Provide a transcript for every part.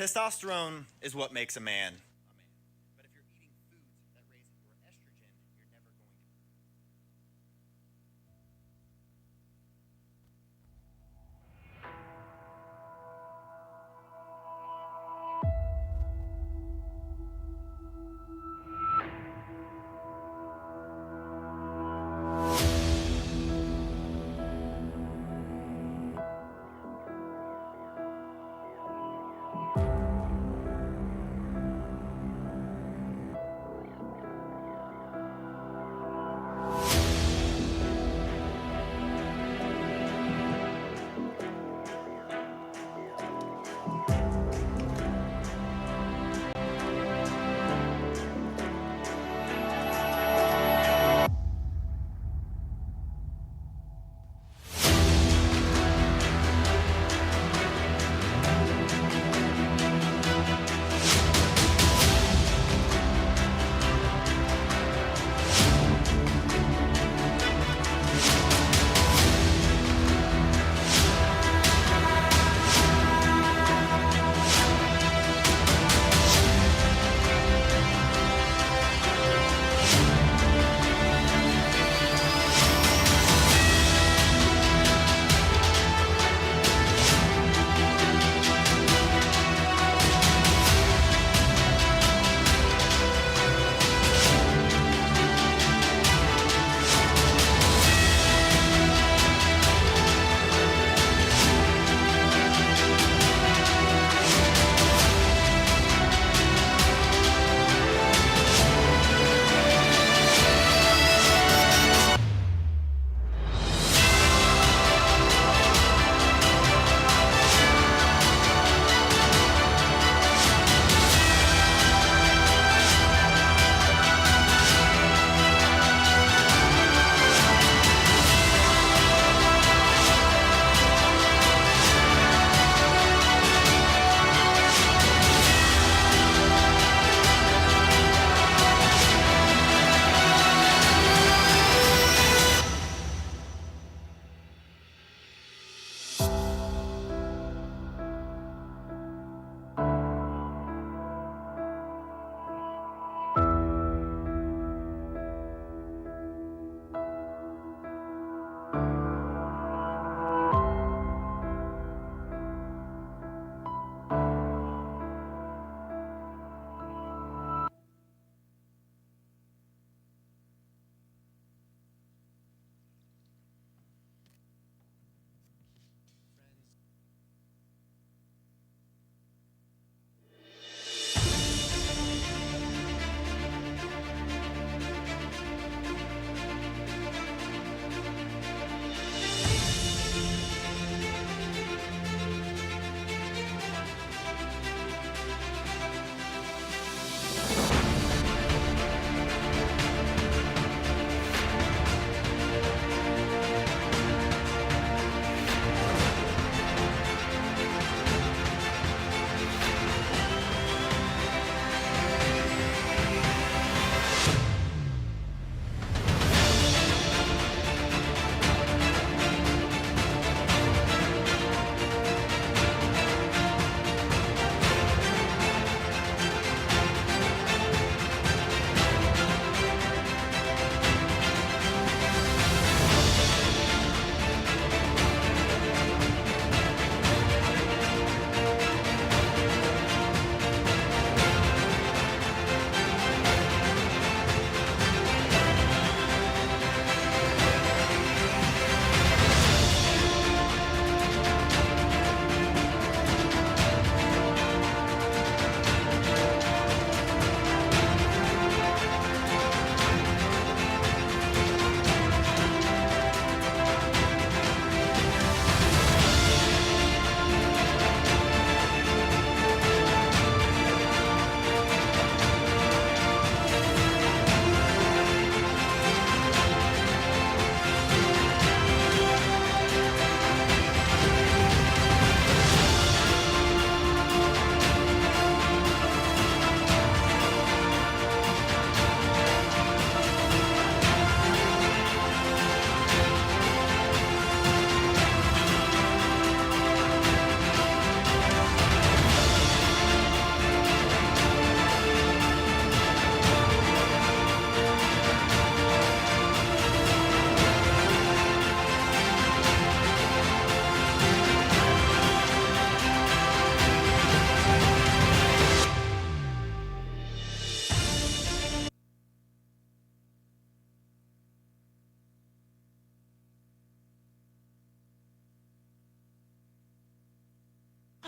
Testosterone is what makes a man. But if you're eating foods that raise your estrogen, you're never going to.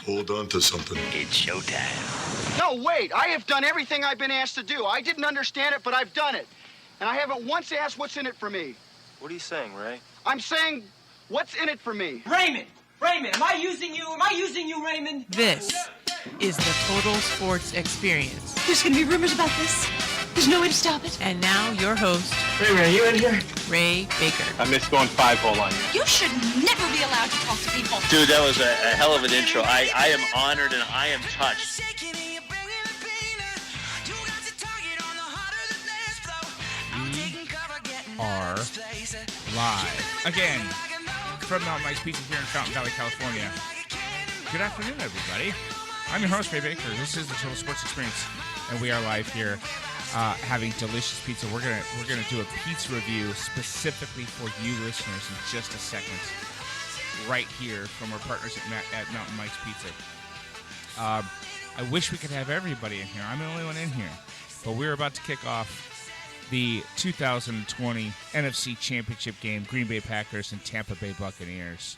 Hold on to something. It's showtime. No, wait. I have done everything I've been asked to do. I didn't understand it, but I've done it. And I haven't once asked what's in it for me. What are you saying, Ray? I'm saying, what's in it for me? Raymond, am I using you, Raymond? This is the Total Sports Experience. There's going to be rumors about this. There's no way to stop it. And now your host, Ray, are you in here? Ray Baker. I missed going 5-hole on you. You should never be allowed to talk to people. Dude, that was a hell of an intro. I am honored and I am touched. We are live again from Mountain Mike's Pizza here in Fountain Valley, California. Good afternoon, everybody. I'm your host, Ray Baker. This is the Total Sports Experience, and we are live here having delicious pizza. We're gonna do a pizza review specifically for you listeners in just a second, right here from our partners at Mountain Mike's Pizza. I wish we could have everybody in here. I'm the only one in here, but we're about to kick off the 2020 NFC Championship game, Green Bay Packers and Tampa Bay Buccaneers.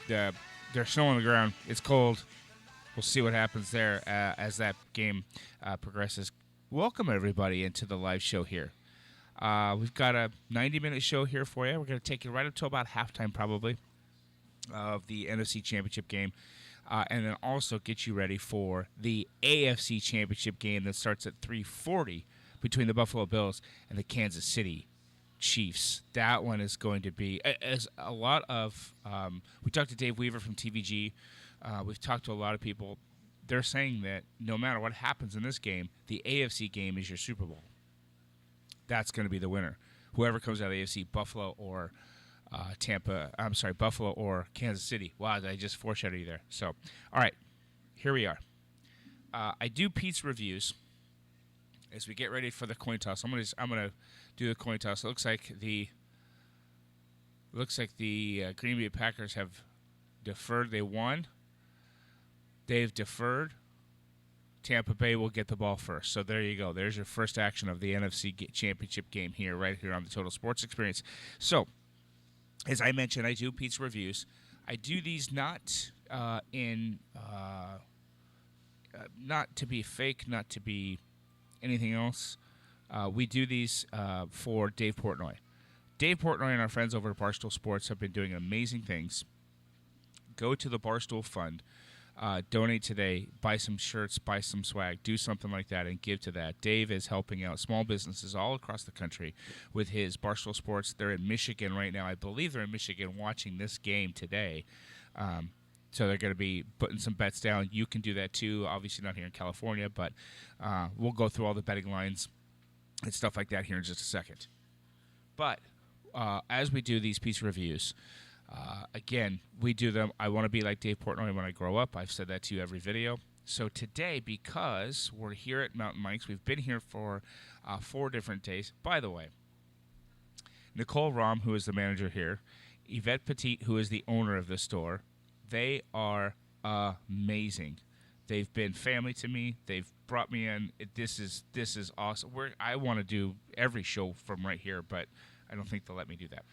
There's snow on the ground. It's cold. We'll see what happens there as that game progresses. Welcome, everybody, into the live show here. We've got a 90-minute show here for you. We're going to take you right up to about halftime, probably, of the NFC Championship game, and then also get you ready for the AFC Championship game that starts at 3:40 between the Buffalo Bills and the Kansas City Chiefs. That one is going to be, as a lot of, we talked to Dave Weaver from TVG. We've talked to a lot of people. They're saying that no matter what happens in this game, the AFC game is your Super Bowl. That's going to be the winner. Whoever comes out of the AFC, Buffalo or Buffalo or Kansas City. Wow, I just foreshadowed you there. So, all right, here we are. I do pizza reviews as we get ready for the coin toss. I'm gonna do the coin toss. It looks like the Green Bay Packers have deferred. They won. They've deferred. Tampa Bay will get the ball first. So there you go. There's your first action of the NFC Championship game here, right here on the Total Sports Experience. So, as I mentioned, I do pizza reviews. I do these not not to be fake, not to be anything else. We do these for Dave Portnoy. Dave Portnoy and our friends over at Barstool Sports have been doing amazing things. Go to the Barstool Fund. Donate today, buy some shirts, buy some swag, do something like that, and give to that. Dave is helping out small businesses all across the country with his Barstool Sports. They're in Michigan right now. I believe they're in Michigan watching this game today. So they're going to be putting some bets down. You can do that too. Obviously not here in California, but we'll go through all the betting lines and stuff like that here in just a second. But as we do these pizza reviews, again, we do them. I want to be like Dave Portnoy when I grow up. I've said that to you every video. So today, because we're here at Mountain Mike's, we've been here for 4 different days. By the way, Nicole Rom, who is the manager here, Yvette Petit, who is the owner of the store, they are amazing. They've been family to me. They've brought me in. This is awesome. I want to do every show from right here, but I don't think they'll let me do that.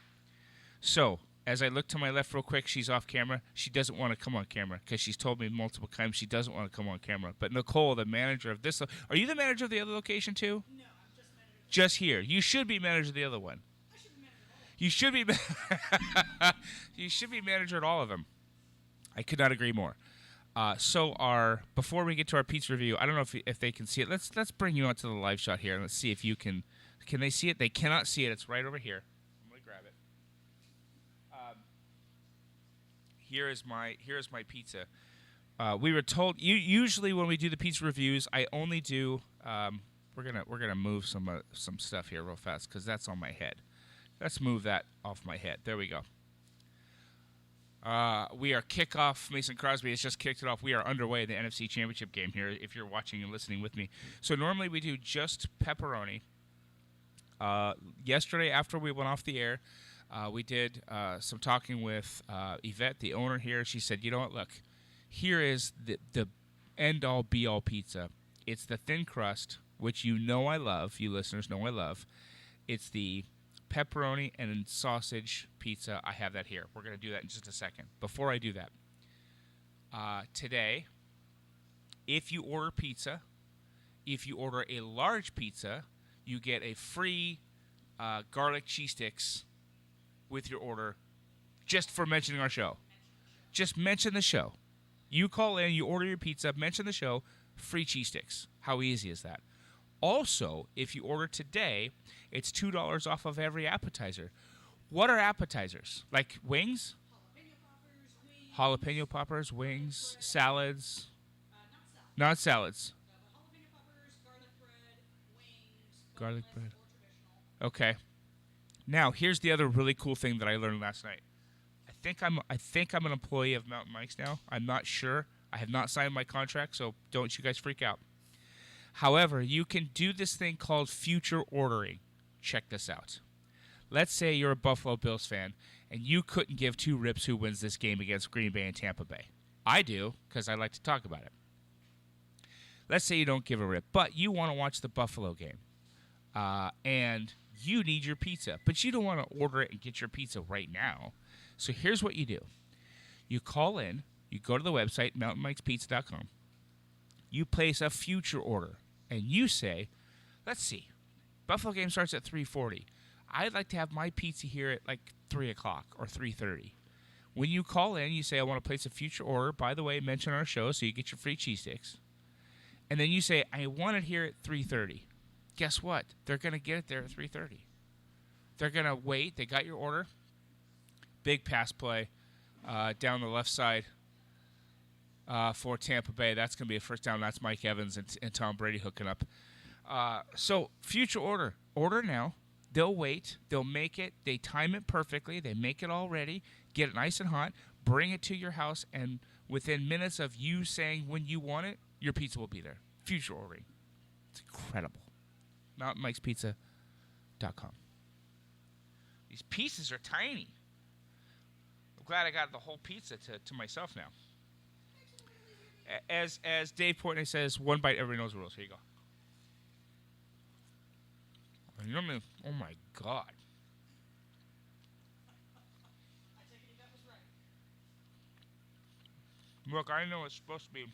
So, as I look to my left real quick, she's off camera. She doesn't want to come on camera because she's told me multiple times she doesn't want to come on camera. But Nicole, the manager of this, are you the manager of the other location too? No, I'm just manager. Just here. You should be manager of the other one. I should be manager of all of them. You should be. You should be manager at all of them. I could not agree more. Before we get to our pizza review, I don't know if they can see it. Let's bring you onto the live shot here and let's see if you can. Can they see it? They cannot see it. It's right over here. I'm gonna grab it. Here is my pizza. We were told usually when we do the pizza reviews, I only do. We're gonna move some stuff here real fast because that's on my head. Let's move that off my head. There we go. We are kickoff. Mason Crosby has just kicked it off. We are underway in the NFC Championship game here, if you're watching and listening with me. So normally we do just pepperoni. Yesterday, after we went off the air, we did some talking with Yvette, the owner here. She said, you know what, look, here is the end-all, be-all pizza. It's the thin crust, which you know I love. You listeners know I love. It's the pepperoni and sausage pizza. I have that here. We're going to do that in just a second. Before I do that, today, if you order pizza, if you order a large pizza, you get a free garlic cheese sticks with your order just for mentioning our show. Just mention the show. You call in, you order your pizza, mention the show, free cheese sticks. How easy is that? Also, if you order today, it's $2 off of every appetizer. What are appetizers? Like wings? Jalapeno poppers, wings, salads. Not salads. Garlic bread. Okay. Now, here's the other really cool thing that I learned last night. I think I'm an employee of Mountain Mike's now. I'm not sure. I have not signed my contract, so don't you guys freak out. However, you can do this thing called future ordering. Check this out. Let's say you're a Buffalo Bills fan, and you couldn't give two rips who wins this game against Green Bay and Tampa Bay. I do, because I like to talk about it. Let's say you don't give a rip, but you want to watch the Buffalo game, and you need your pizza, but you don't want to order it and get your pizza right now. So here's what you do. You call in, you go to the website, mountainmikespizza.com, you place a future order, and you say, let's see, Buffalo game starts at 3:40. I'd like to have my pizza here at like 3 o'clock or 3:30. When you call in, you say, I want to place a future order. By the way, mention our show so you get your free cheese sticks. And then you say, I want it here at 3:30. Guess what? They're going to get it there at 3:30. They're going to wait. They got your order. Big pass play down the left side for Tampa Bay. That's going to be a first down. That's Mike Evans and Tom Brady hooking up. So future order. Order now. They'll wait. They'll make it. They time it perfectly. They make it all ready. Get it nice and hot. Bring it to your house. And within minutes of you saying when you want it, your pizza will be there. Future ordering. It's incredible. MountainMikesPizza.com. These pieces are tiny. I'm glad I got the whole pizza to myself now. As Dave Portnoy says, one bite, everybody knows the rules. Here you go. Oh my God. Look, I know it's supposed to be.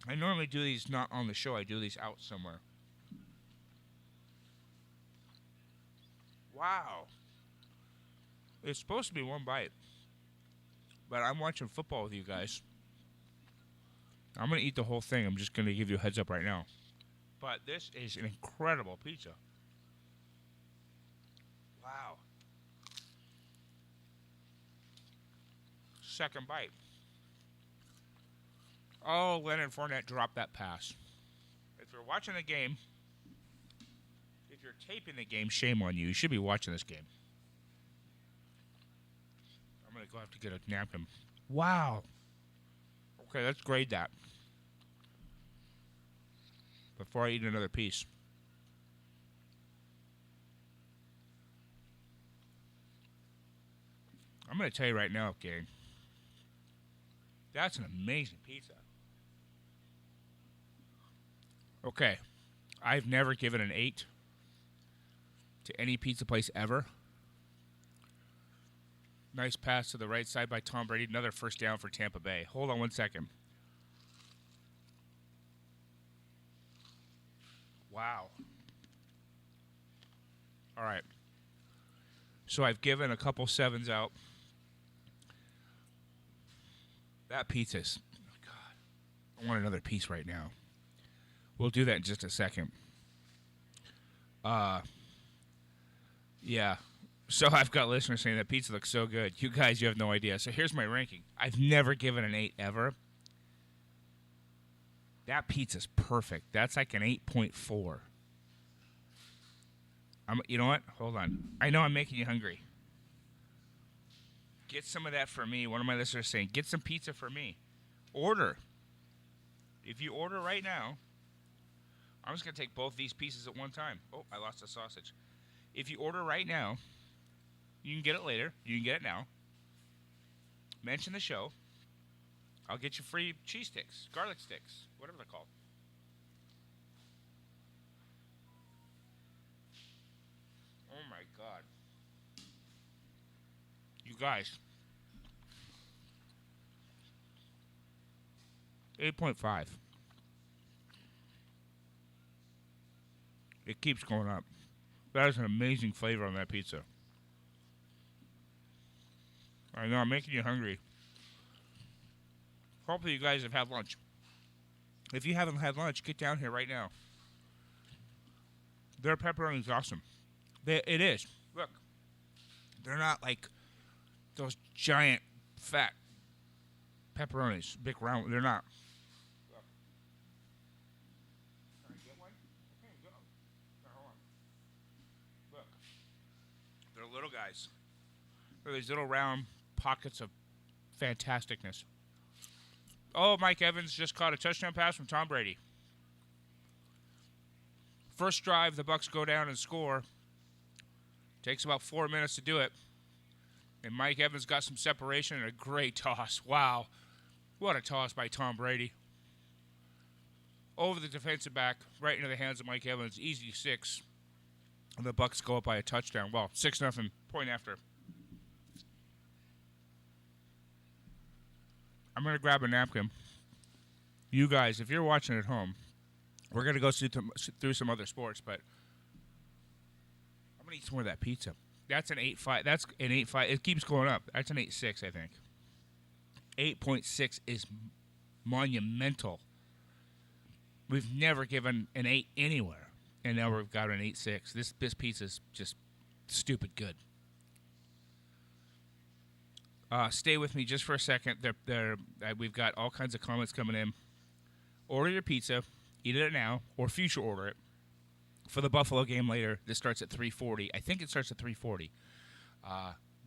I normally do these not on the show. I do these out somewhere. Wow. It's supposed to be one bite. But I'm watching football with you guys. I'm going to eat the whole thing. I'm just going to give you a heads up right now. But this is an incredible pizza. Wow. Second bite. Oh, Leonard Fournette dropped that pass. If you're watching the game, if you're taping the game, shame on you. You should be watching this game. I'm going to go have to get a napkin. Wow. Okay, let's grade that before I eat another piece. I'm going to tell you right now, gang, that's an amazing pizza. Okay, I've never given an 8 to any pizza place ever. Nice pass to the right side by Tom Brady. Another first down for Tampa Bay. Hold on one second. Wow. All right. So I've given a couple 7s out. That pizza's... Oh God. I want another piece right now. We'll do that in just a second. Yeah. So I've got listeners saying that pizza looks so good. You guys, you have no idea. So here's my ranking. I've never given an 8 ever. That pizza's perfect. That's like an 8.4. You know what? Hold on. I know I'm making you hungry. Get some of that for me. One of my listeners is saying, get some pizza for me. Order. If you order right now, I'm just going to take both these pieces at one time. Oh, I lost a sausage. If you order right now, you can get it later. You can get it now. Mention the show. I'll get you free cheese sticks, garlic sticks, whatever they're called. Oh, my God. You guys. 8.5. It keeps going up. That is an amazing flavor on that pizza. I know, I'm making you hungry. Hopefully you guys have had lunch. If you haven't had lunch, get down here right now. Their pepperoni is awesome. It is. Look. They're not like those giant, fat pepperonis. Big round. They're not. Look. Can I get one? Okay, go. Now, hold on. Look. They're little guys. They're these little round pockets of fantasticness. Oh, Mike Evans just caught a touchdown pass from Tom Brady. First drive, the Bucs go down and score. Takes about 4 minutes to do it. And Mike Evans got some separation and a great toss. Wow. What a toss by Tom Brady. Over the defensive back, right into the hands of Mike Evans. Easy 6. And the Bucs go up by a touchdown. Well, 6-0, point after. I'm going to grab a napkin. You guys, if you're watching at home, we're going to go through some other sports, but I'm going to eat some more of that pizza. That's an 8.5. That's an 8.5. It keeps going up. That's an 8.6, I think. 8.6 is monumental. We've never given an 8 anywhere, and now we've got an 8.6. This pizza is just stupid good. Stay with me just for a second. We've got all kinds of comments coming in. Order your pizza. Eat it now, or future order it. For the Buffalo game later, this starts at 3:40. I think it starts at 3:40.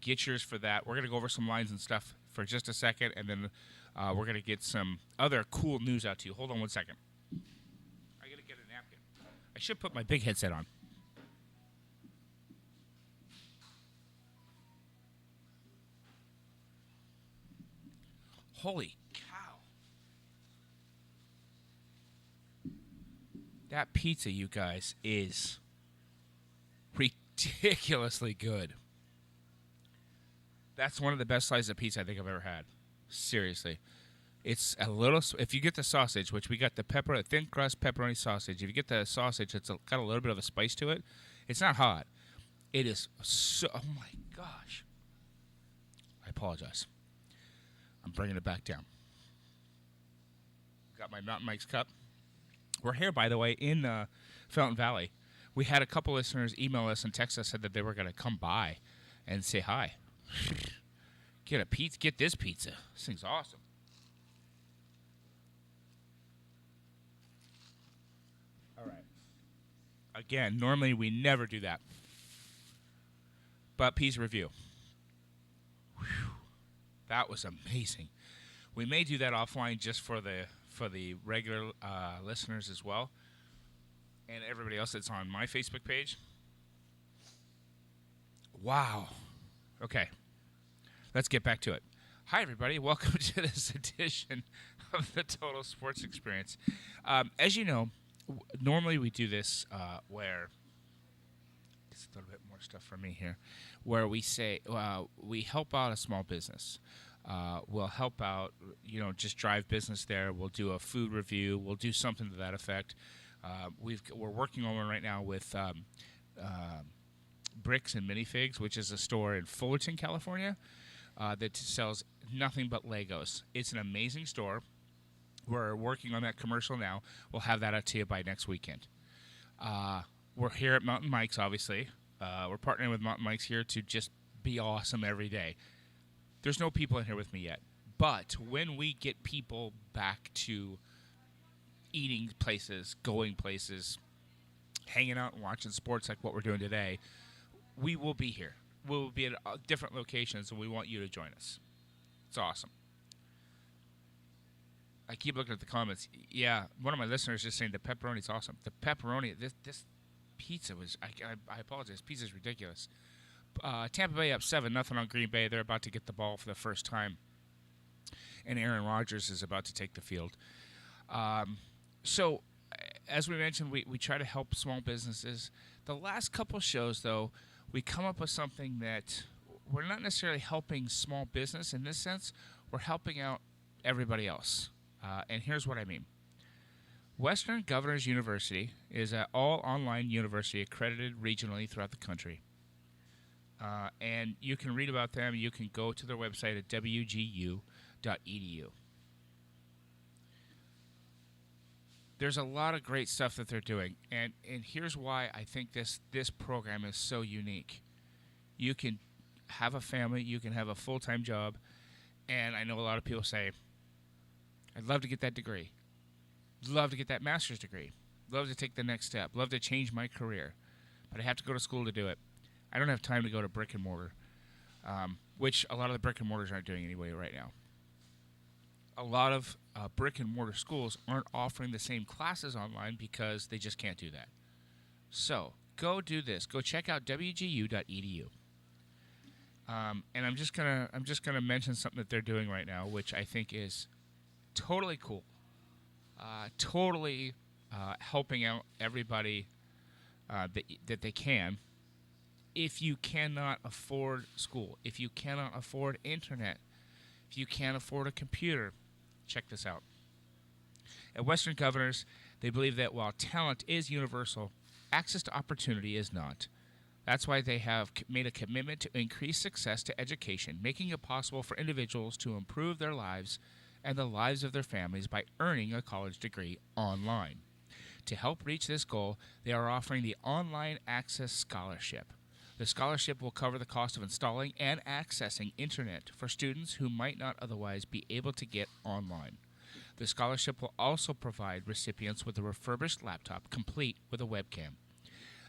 Get yours for that. We're going to go over some lines and stuff for just a second, and then we're going to get some other cool news out to you. Hold on one second. I got to get a napkin. I should put my big headset on. Holy cow. That pizza, you guys, is ridiculously good. That's one of the best slices of pizza I think I've ever had. Seriously. It's a little, if you get the sausage, which we got the thin crust pepperoni sausage. If you get the sausage, it's got a little bit of a spice to it. It's not hot. It is so, oh my gosh. I apologize. I'm bringing it back down. Got my Mountain Mike's cup. We're here, by the way, in Fountain Valley. We had a couple listeners email us and text us, said that they were going to come by and say hi. Get a pizza. Get this pizza. This thing's awesome. All right. Again, normally we never do that. But pizza review. Whew. That was amazing. We may do that offline just for the regular listeners as well, and everybody else that's on my Facebook page. Wow. Okay. Let's get back to it. Hi, everybody. Welcome to this edition of the Total Sports Experience. As you know, normally we do this where it's a little bit more stuff for me here, where we say we help out a small business. We'll help out, just drive business there. We'll do a food review. We'll do something to that effect. We're working on one right now with Bricks and Minifigs, which is a store in Fullerton, California, that sells nothing but Legos. It's an amazing store. We're working on that commercial now. We'll have that out to you by next weekend. We're here at Mountain Mike's, obviously. We're partnering with Mountain Mike's here to just be awesome every day. There's no people in here with me yet. But when we get people back to eating places, going places, hanging out and watching sports like what we're doing today, we will be here. We'll be at different locations, and we want you to join us. It's awesome. I keep looking at the comments. Yeah, one of my listeners is saying the pepperoni's awesome. The pepperoni, this pizza was, I apologize, pizza's ridiculous. Tampa Bay up 7-0 on Green Bay. They're about to get the ball for the first time. And Aaron Rodgers is about to take the field. So, as we mentioned, we try to help small businesses. The last couple shows, though, we come up with something that we're not necessarily helping small business in this sense. We're helping out everybody else. And here's what I mean. Western Governors University is an all-online university accredited regionally throughout the country. And you can read about them. You can go to their website at wgu.edu. There's a lot of great stuff that they're doing. And here's why I think this program is so unique. You can have a family. You can have a full-time job. And I know a lot of people say, I'd love to get that degree. Love to get that master's degree. Love to take the next step. Love to change my career. But I have to go to school to do it. I don't have time to go to brick and mortar, which a lot of the brick and mortars aren't doing anyway right now. A lot of brick and mortar schools aren't offering the same classes online because they just can't do that. So go do this. Go check out wgu.edu. And I'm just gonna mention something that they're doing right now, which I think is totally cool. Totally helping out everybody that they can. If you cannot afford school, if you cannot afford internet, if you can't afford a computer, check this out. At Western Governors, they believe that while talent is universal, access to opportunity is not. That's why they have made a commitment to increase success to education, making it possible for individuals to improve their lives and the lives of their families by earning a college degree online. To help reach this goal, they are offering the Online Access Scholarship. The scholarship will cover the cost of installing and accessing internet for students who might not otherwise be able to get online. The scholarship will also provide recipients with a refurbished laptop complete with a webcam.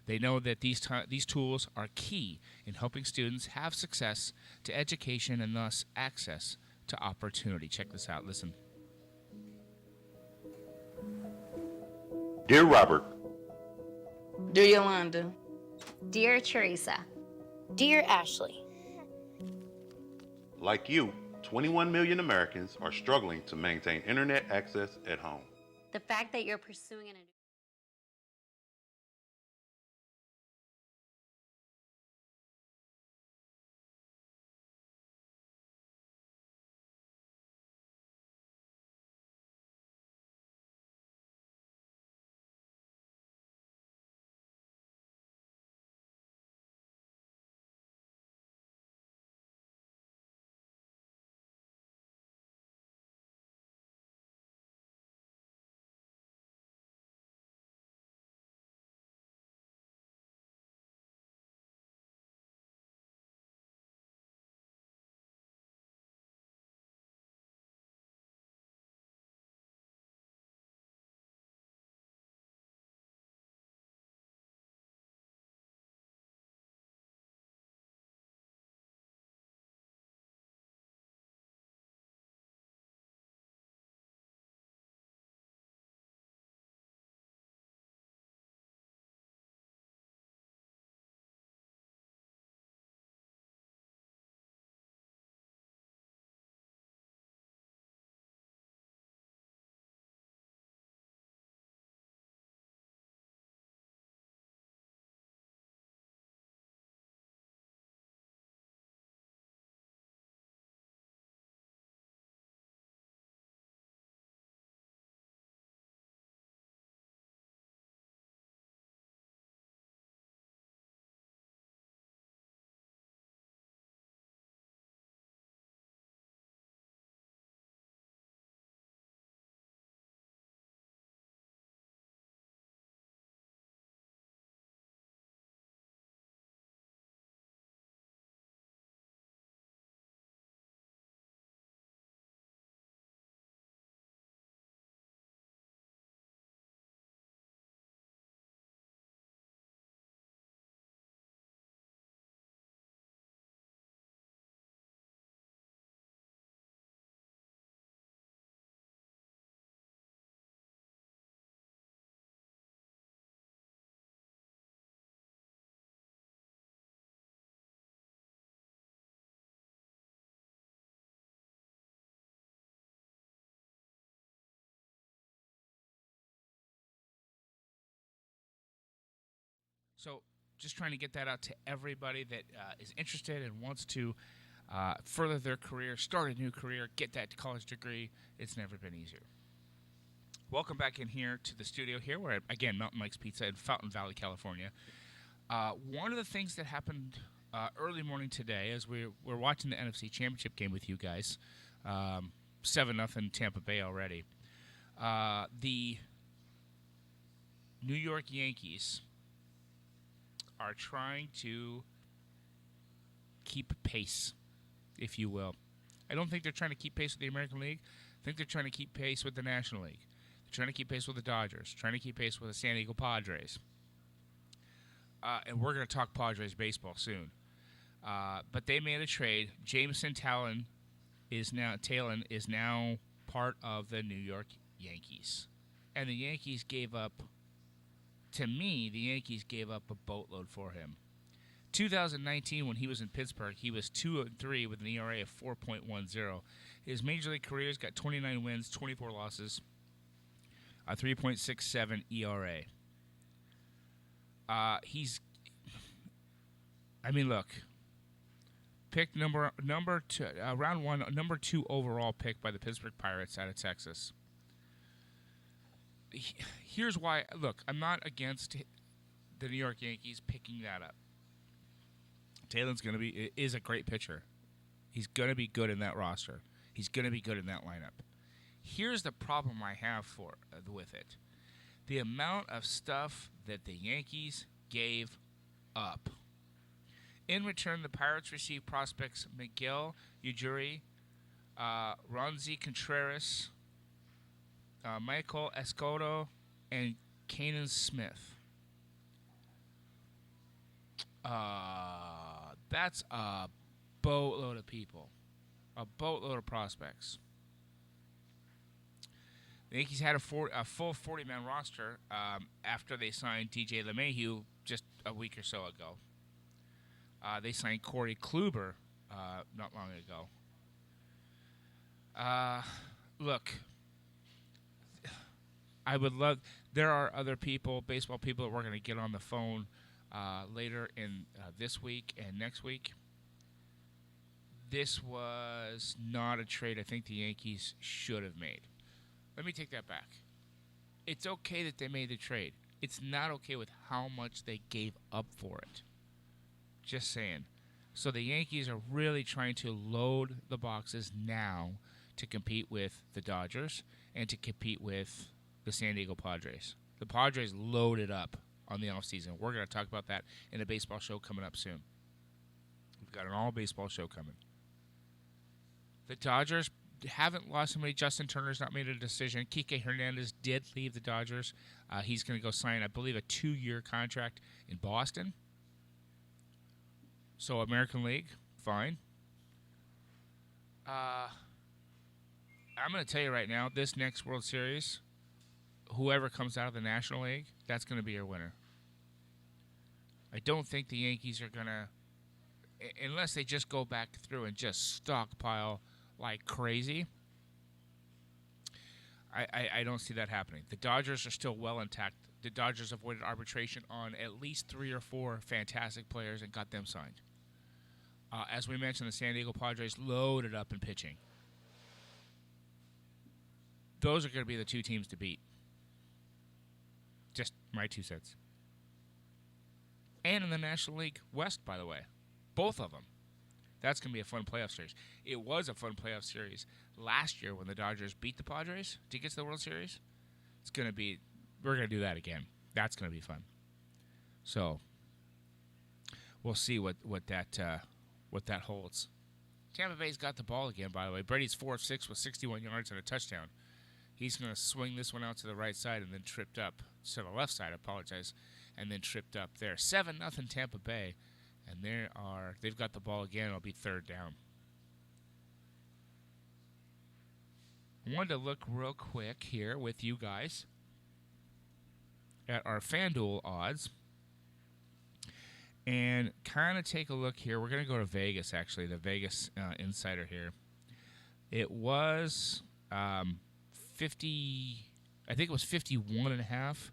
They know that these tools are key in helping students have success to education and thus access to opportunity. Check this out. Listen. Dear Robert, Dear Yolanda, Dear Teresa, Dear Ashley, like you, 21 million Americans are struggling to maintain internet access at home. the fact that you're pursuing an So just trying to get that out to everybody that is interested and wants to further their career, start a new career, get that college degree. It's never been easier. Welcome back in here to the studio here. We're at, again, Mountain Mike's Pizza in Fountain Valley, California. One of the things that happened early morning today as we're watching the NFC Championship game with you guys, 7-0 Tampa Bay already. The New York Yankees are trying to keep pace, if you will. I don't think they're trying to keep pace with the American League. I think they're trying to keep pace with the National League. They're trying to keep pace with the Dodgers, trying to keep pace with the San Diego Padres. And we're going to talk Padres baseball soon. But they made a trade. Jameson Talon is now part of the New York Yankees. And the Yankees gave up, to me, a boatload for him. 2019, when he was in Pittsburgh, he was 2-3 with an ERA of 4.10. His major league career has got 29 wins, 24 losses, a 3.67 ERA. Look, picked number two, round one, number 2 overall pick by the Pittsburgh Pirates out of Texas. Here's why. Look, I'm not against the New York Yankees picking that up. Taylor's is a great pitcher. He's going to be good in that roster. He's going to be good in that lineup. Here's the problem I have with it. The amount of stuff that the Yankees gave up. In return, the Pirates received prospects Miguel Ujiri, Ronzi Contreras, Michael Escoto, and Kanan Smith. That's a boatload of people. A boatload of prospects. The Yankees had a full 40-man roster after they signed DJ LeMahieu just a week or so ago. They signed Corey Kluber not long ago. Look, I would love... There are other people, baseball people, that we're going to get on the phone later in this week and next week. This was not a trade I think the Yankees should have made. Let me take that back. It's okay that they made the trade. It's not okay with how much they gave up for it. Just saying. So the Yankees are really trying to load the boxes now to compete with the Dodgers and to compete with the San Diego Padres. The Padres loaded up on the offseason. We're going to talk about that in a baseball show coming up soon. We've got an all-baseball show coming. The Dodgers haven't lost somebody. Justin Turner's not made a decision. Kike Hernandez did leave the Dodgers. He's going to go sign, I believe, a 2-year contract in Boston. So American League, fine. I'm going to tell you right now, this next World Series, whoever comes out of the National League, that's going to be your winner. I don't think the Yankees are going to, unless they just go back through and just stockpile like crazy, I don't see that happening. The Dodgers are still well intact. The Dodgers avoided arbitration on at least 3 or 4 fantastic players and got them signed. As we mentioned, the San Diego Padres loaded up in pitching. Those are going to be the 2 teams to beat. Just my 2 cents. And in the National League West, by the way. Both of them. That's going to be a fun playoff series. It was a fun playoff series last year when the Dodgers beat the Padres to get to the World Series. We're going to do that again. That's going to be fun. So, we'll see what that holds. Tampa Bay's got the ball again, by the way. Brady's 4 of 6 with 61 yards and a touchdown. He's going to swing this one out to the right side and then tripped up. To the left side, I apologize. And then tripped up there. 7-0 Tampa Bay. And they've got the ball again. It'll be 3rd down. I wanted to look real quick here with you guys at our FanDuel odds. And kind of take a look here. We're going to go to Vegas, actually, the Vegas Insider here. It was 50, I think it was 51.5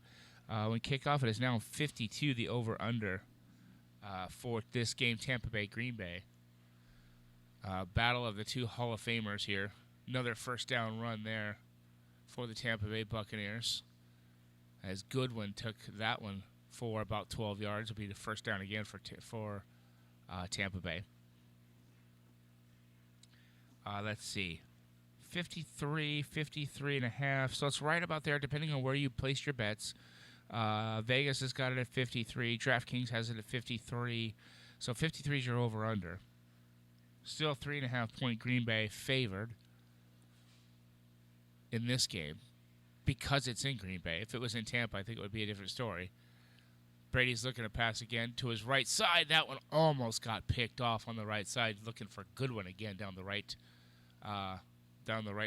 when kickoff. It is now 52, the over-under for this game, Tampa Bay, Green Bay. Battle of the 2 Hall of Famers here. Another first down run there for the Tampa Bay Buccaneers, as Goodwin took that one for about 12 yards. It'll be the first down again for Tampa Bay. Let's see. 53 and a half. So it's right about there, depending on where you place your bets. Vegas has got it at 53. DraftKings has it at 53. So 53 is your over-under. Still 3.5 point Green Bay favored in this game because it's in Green Bay. If it was in Tampa, I think it would be a different story. Brady's looking to pass again to his right side. That one almost got picked off on the right side. Looking for Goodwin again down the right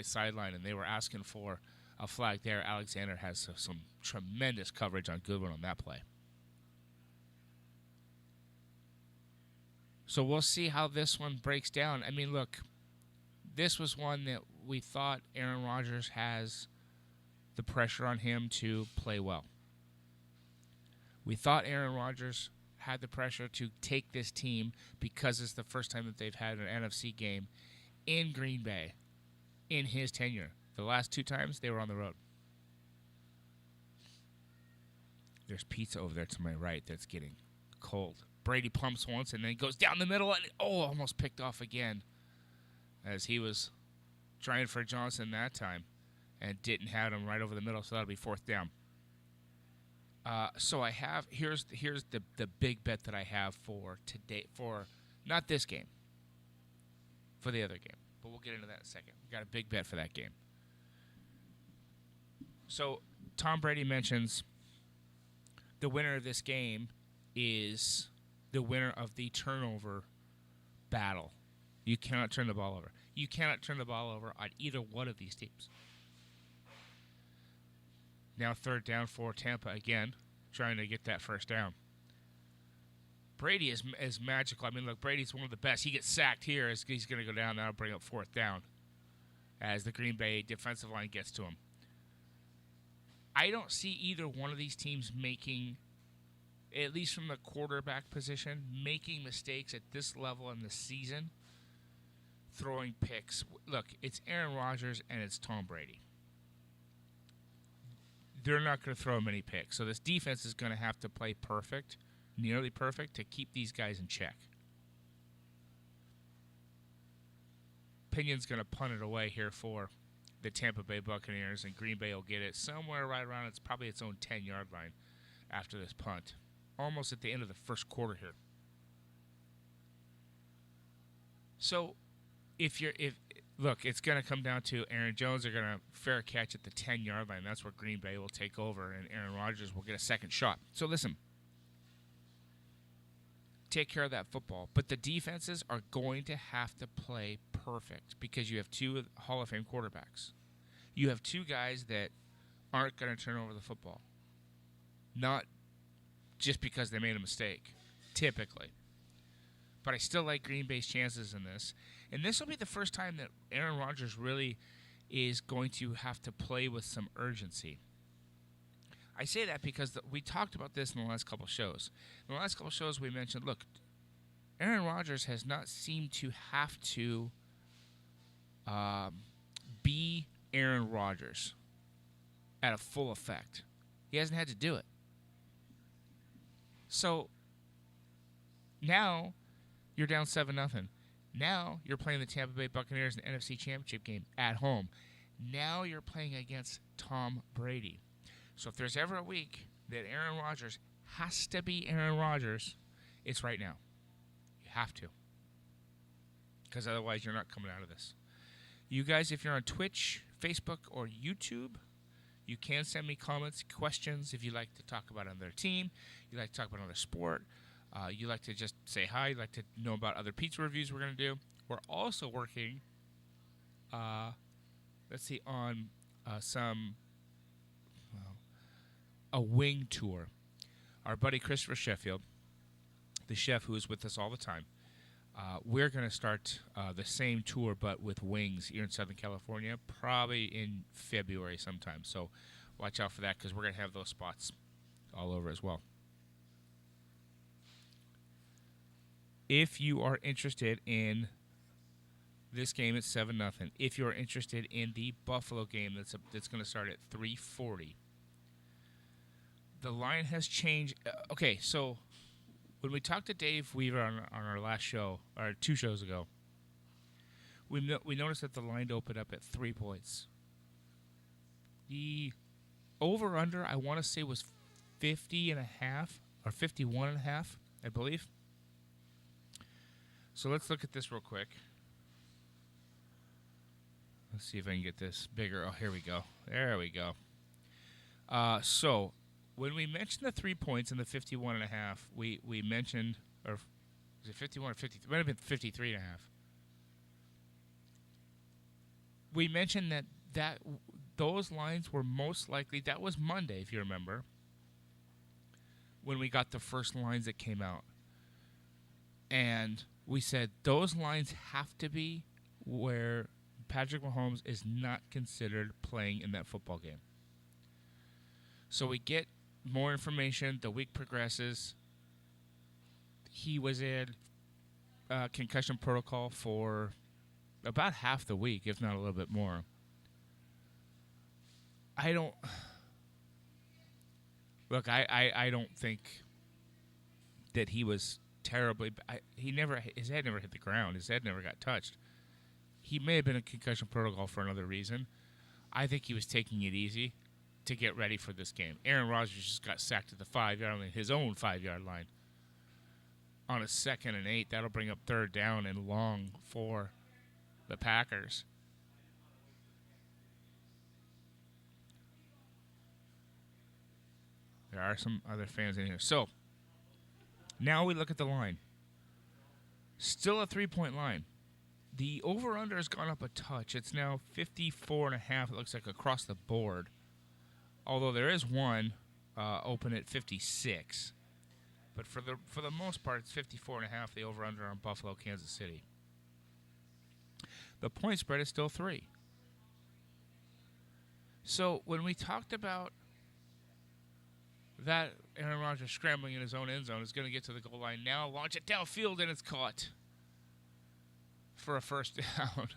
sideline, and they were asking for a flag there. Alexander has some tremendous coverage on Goodwin on that play. So we'll see how this one breaks down. I mean, look, this was one that we thought Aaron Rodgers has the pressure on him to play well. We thought Aaron Rodgers had the pressure to take this team because it's the first time that they've had an NFC game in Green Bay in his tenure. The last 2 times, they were on the road. There's pizza over there to my right that's getting cold. Brady pumps once and then goes down the middle and, almost picked off again as he was trying for Johnson that time and didn't have him right over the middle, so that'll be 4th down. So I have, here's the big bet that I have for today, for not this game, for the other game. But we'll get into that in a second. We got a big bet for that game. So Tom Brady mentions the winner of this game is the winner of the turnover battle. You cannot turn the ball over. You cannot turn the ball over on either one of these teams. Now 3rd down for Tampa again, trying to get that first down. Brady is magical. I mean, look, Brady's one of the best. He gets sacked here. He's going to go down. That'll bring up 4th down as the Green Bay defensive line gets to him. I don't see either one of these teams making, at least from the quarterback position, making mistakes at this level in the season, throwing picks. Look, it's Aaron Rodgers and it's Tom Brady. They're not going to throw many picks. So this defense is going to have to play perfect, nearly perfect, to keep these guys in check. Pinion's going to punt it away here for the Tampa Bay Buccaneers, and Green Bay will get it somewhere right around probably its own 10-yard line after this punt. Almost at the end of the first quarter here. So look, it's going to come down to Aaron Jones are going to fair catch at the 10-yard line. That's where Green Bay will take over, and Aaron Rodgers will get a second shot. So listen, take care of that football. But the defenses are going to have to play perfect because you have 2 Hall of Fame quarterbacks. You have 2 guys that aren't going to turn over the football. Not just because they made a mistake, typically. But I still like Green Bay's chances in this. And this will be the first time that Aaron Rodgers really is going to have to play with some urgency. I say that because we talked about this in the last couple shows. In the last couple shows, we mentioned, look, Aaron Rodgers has not seemed to have to be Aaron Rodgers at a full effect. He hasn't had to do it. So now you're down 7-0. Now you're playing the Tampa Bay Buccaneers in the NFC Championship game at home. Now you're playing against Tom Brady. So if there's ever a week that Aaron Rodgers has to be Aaron Rodgers, it's right now. You have to. Because otherwise you're not coming out of this. You guys, if you're on Twitch, Facebook, or YouTube, you can send me comments, questions if you like to talk about another team, you like to talk about another sport, you like to just say hi, you like to know about other pizza reviews we're going to do. We're also working, on a wing tour. Our buddy Christopher Sheffield, the chef who is with us all the time, we're going to start the same tour but with wings here in Southern California, probably in February sometime. So watch out for that because we're going to have those spots all over as well. If you are interested in This game is 7-0. If you're interested in the Buffalo game, that's going to start at 3:40. The line has changed. Okay, so when we talked to Dave Weaver on our last show, or 2 shows ago, we noticed that the line opened up at 3 points. The over-under, I want to say, was 50.5 or 51.5, I believe. So let's look at this real quick. Let's see if I can get this bigger. Oh, here we go. There we go. So when we mentioned the 3 points and the 51.5, we mentioned, or was it 51 or 50? It might have been 53.5. We mentioned that those lines were most likely, that was Monday, if you remember, when we got the first lines that came out. And we said those lines have to be where Patrick Mahomes is not considered playing in that football game. So we get more information. The week progresses. He was in concussion protocol for about half the week, if not a little bit more. I don't think that he was terribly. His head never hit the ground. His head never got touched. He may have been in concussion protocol for another reason. I think he was taking it easy to get ready for this game. Aaron Rodgers just got sacked at the 5-yard line, his own 5-yard line. On a 2nd and 8, that'll bring up 3rd down and long for the Packers. There are some other fans in here. So, now we look at the line. Still a 3-point line. The over-under has gone up a touch. It's now 54.5, it looks like, across the board. Although there is one open at 56. But for the most part, it's 54.5, the over-under on Buffalo, Kansas City. The point spread is still 3. So when we talked about that Aaron Rodgers scrambling in his own end zone is going to get to the goal line now, launch it downfield, and it's caught for a first down.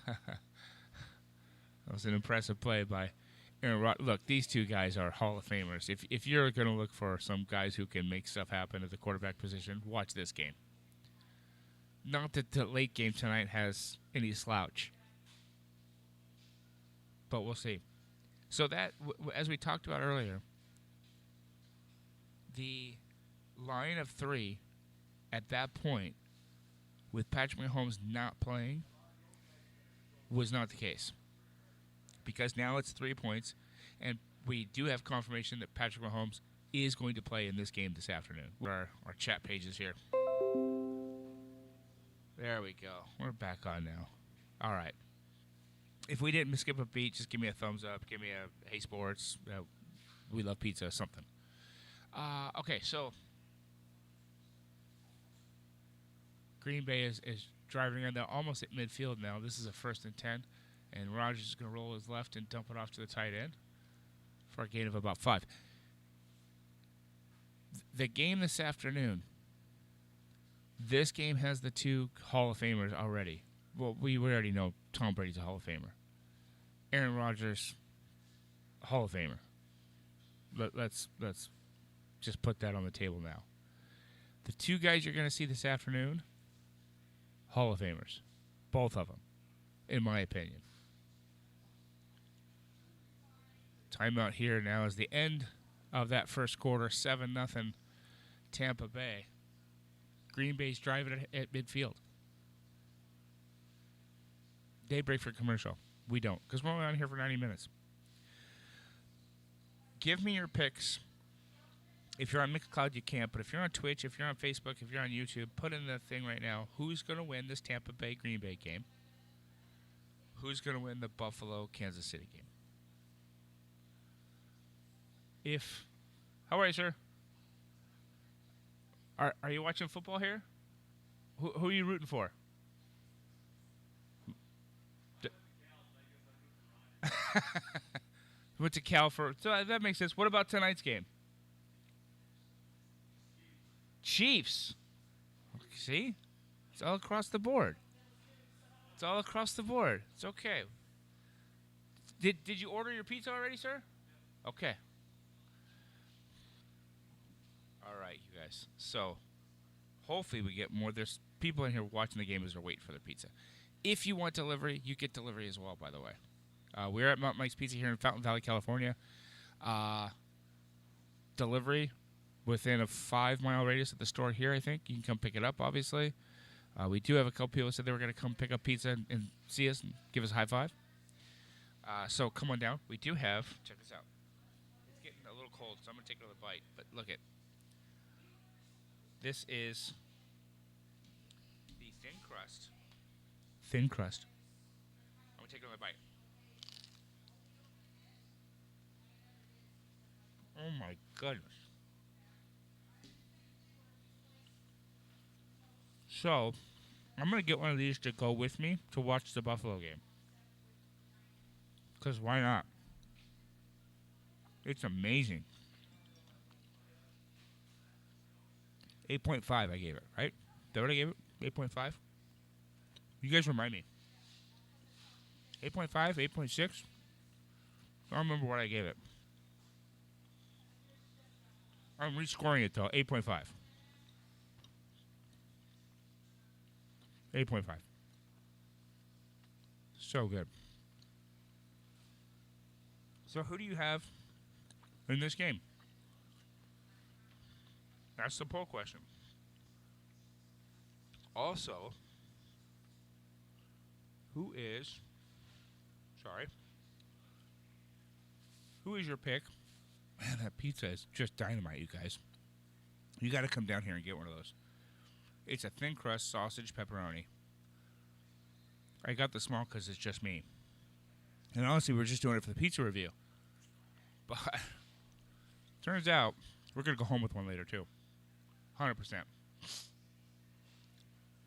That was an impressive play by Aaron Rodgers. Look, these two guys are Hall of Famers. If you're going to look for some guys who can make stuff happen at the quarterback position, watch this game. Not that the late game tonight has any slouch, but we'll see. So that, as we talked about earlier, the line of 3 at that point, with Patrick Mahomes not playing, was not the case. Because now it's 3 points, and we do have confirmation that Patrick Mahomes is going to play in this game this afternoon. Our chat pages here. There we go. We're back on now. All right. If we didn't skip a beat, just give me a thumbs up. Give me a hey sports. We love pizza, something. Okay, so Green Bay is driving around. They're almost at midfield now. This is a 1st and 10, and Rodgers is going to roll his left and dump it off to the tight end for a gain of about 5. The game this afternoon, this game has the 2 Hall of Famers already. Well, we already know Tom Brady's a Hall of Famer. Aaron Rodgers, Hall of Famer. Let's just put that on the table now. The 2 guys you're going to see this afternoon, Hall of Famers. Both of them, in my opinion. Timeout here now is the end of that first quarter, 7-0 Tampa Bay. Green Bay's driving at midfield. They break for commercial. We don't, because we're only on here for 90 minutes. Give me your picks. If you're on Mixcloud, you can't, but if you're on Twitch, if you're on Facebook, if you're on YouTube, put in the thing right now. Who's going to win this Tampa Bay-Green Bay game? Who's going to win the Buffalo-Kansas City game? How are you, sir? Are you watching football here? Who are you rooting for? Went to Cal for, so that makes sense. What about tonight's game? Chiefs. See? It's all across the board. It's all across the board. It's okay. Did you order your pizza already, sir? Okay. All right, you guys. So, hopefully we get more. There's people in here watching the game as they're waiting for their pizza. If you want delivery, you get delivery as well, by the way. We're at Mount Mike's Pizza here in Fountain Valley, California. Delivery within a 5-mile radius of the store here, I think. You can come pick it up, obviously. We do have a couple people who said they were going to come pick up pizza and see us and give us a high five. So come on down. We do have, check this out. It's getting a little cold, so I'm going to take another bite. But look at, this is the thin crust. Thin crust. I'm going to take another bite. Oh my goodness. So, I'm going to get one of these to go with me to watch the Buffalo game. Because why not? It's amazing. 8.5 I gave it, right? Is that what I gave it? 8.5? You guys remind me. 8.5? 8.6? I don't remember what I gave it. I'm rescoring it, though. 8.5. 8.5. So good. So who do you have in this game? That's the poll question. Also, who is your pick? Man, that pizza is just dynamite, you guys. You got to come down here and get one of those. It's a thin crust sausage pepperoni. I got the small because it's just me. And honestly, we're just doing it for the pizza review. But turns out we're going to go home with one later, too. 100%.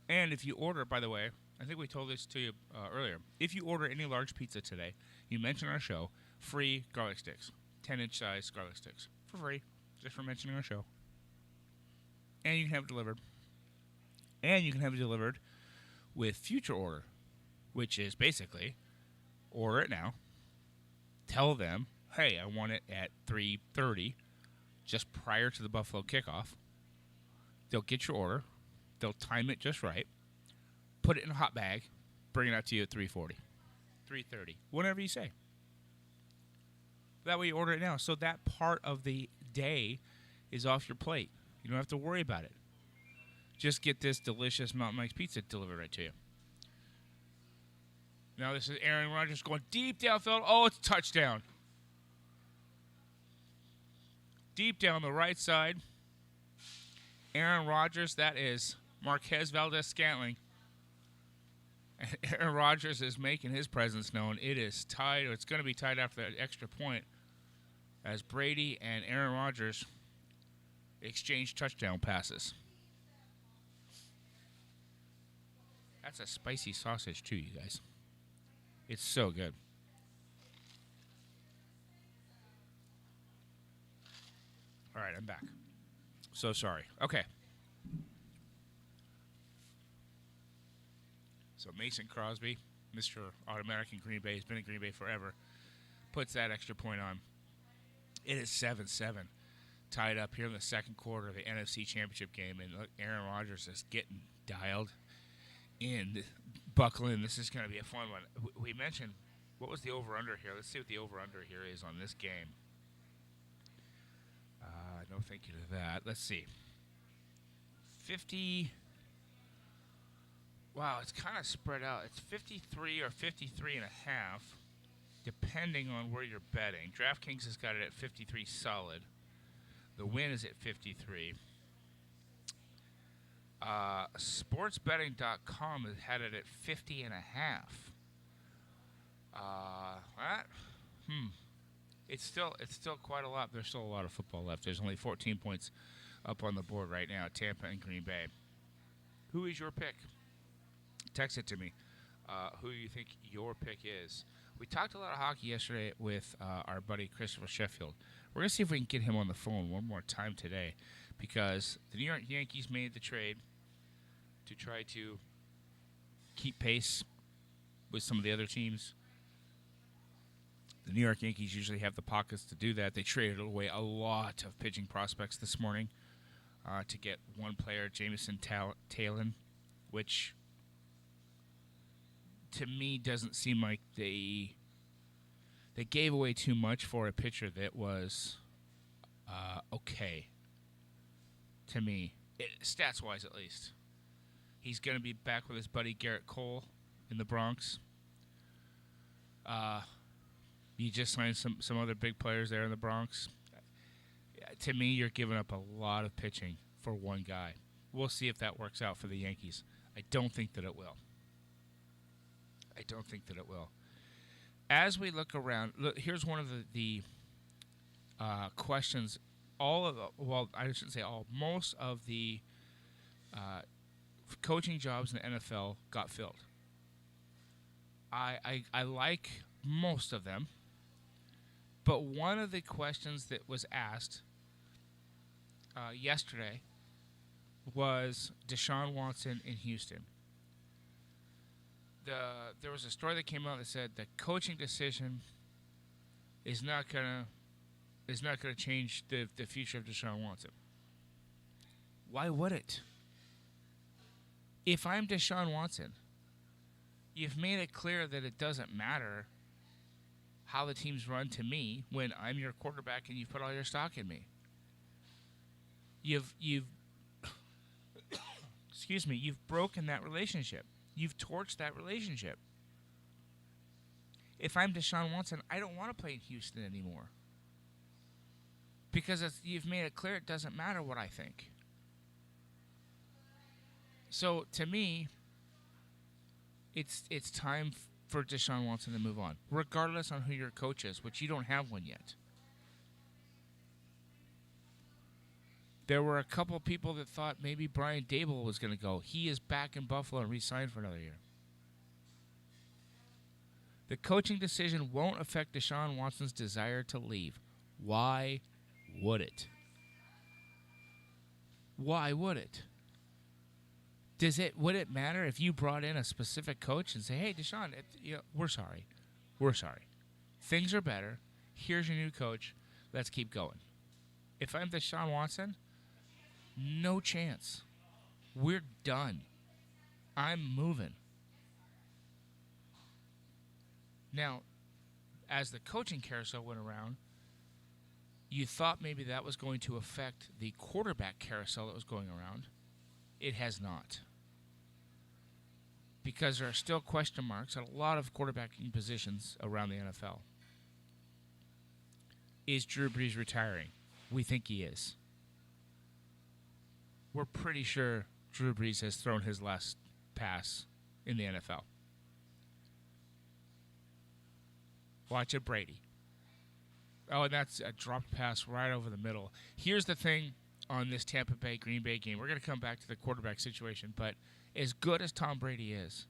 And if you order, by the way, I think we told this to you earlier. If you order any large pizza today, you mention our show, free garlic sticks. 10-inch size garlic sticks. For free. Just for mentioning our show. And you can have it delivered. And you can have it delivered with future order, which is basically order it now. Tell them, hey, I want it at 3:30, just prior to the Buffalo kickoff. They'll get your order. They'll time it just right. Put it in a hot bag. Bring it out to you at 3:40, 3:30, whatever you say. That way you order it now. So that part of the day is off your plate. You don't have to worry about it. Just get this delicious Mountain Mike's pizza delivered right to you. Now this is Aaron Rodgers going deep downfield. Oh, it's a touchdown. Deep down the right side. Aaron Rodgers, that is Marquez Valdez-Scantling. And Aaron Rodgers is making his presence known. It is tied. It's going to be tied after that extra point as Brady and Aaron Rodgers exchange touchdown passes. That's a spicy sausage, too, you guys. It's so good. All right, I'm back. So sorry. Okay. So Mason Crosby, Mr. Automatic in Green Bay, has been in Green Bay forever, puts that extra point on. It is 7-7, tied up here in the second quarter of the NFC Championship game, and look, Aaron Rodgers is getting dialed in. Buckle in. This is going to be a fun one. We mentioned, what was the over-under here? Let's see what the over-under here is on this game. No thank you to that. Let's see. 50. Wow, it's kind of spread out. It's 53 or 53 and a half, depending on where you're betting. DraftKings has got it at 53 solid. The win is at 53. Sportsbetting.com has had it at 50 and a half. It's still quite a lot. There's still a lot of football left. There's only 14 points up on the board right now. Tampa and Green Bay. Who is your pick? Text it to me. Who you think your pick is? We talked a lot of hockey yesterday with our buddy Christopher Sheffield. We're going to see if we can get him on the phone one more time today, because the New York Yankees made the trade to try to keep pace with some of the other teams. The New York Yankees usually have the pockets to do that. They traded away a lot of pitching prospects this morning to get one player, Jameson Taillon, which to me doesn't seem like they gave away too much for a pitcher that was okay to me, stats-wise at least. He's going to be back with his buddy Garrett Cole in the Bronx. You just signed some other big players there in the Bronx. To me, you're giving up a lot of pitching for one guy. We'll see if that works out for the Yankees. I don't think that it will. As we look around, here's one of the questions. I shouldn't say all. Most of the coaching jobs in the NFL got filled. I like most of them. But one of the questions that was asked yesterday was Deshaun Watson in Houston. There was a story that came out that said the coaching decision is not gonna change the future of Deshaun Watson. Why would it? If I'm Deshaun Watson, you've made it clear that it doesn't matter how the teams run to me when I'm your quarterback and you've put all your stock in me. You've excuse me, you've broken that relationship. You've torched that relationship. If I'm Deshaun Watson, I don't want to play in Houston anymore. Because you've made it clear it doesn't matter what I think. So, to me, it's time for Deshaun Watson to move on, regardless on who your coach is, which you don't have one yet. There were a couple of people that thought maybe Brian Daboll was going to go. He is back in Buffalo and re-signed for another year. The coaching decision won't affect Deshaun Watson's desire to leave. Why would it? Why would it? Would it matter if you brought in a specific coach and say, "Hey, Deshaun, we're sorry. Things are better. Here's your new coach. Let's keep going." If I'm Deshaun Watson, no chance. We're done. I'm moving. Now, as the coaching carousel went around, you thought maybe that was going to affect the quarterback carousel that was going around. It has not. Because there are still question marks at a lot of quarterbacking positions around the NFL. Is Drew Brees retiring? We think he is. We're pretty sure Drew Brees has thrown his last pass in the NFL. Watch it, Brady. Oh, and that's a dropped pass right over the middle. Here's the thing on this Tampa Bay-Green Bay game. We're going to come back to the quarterback situation, but as good as Tom Brady is,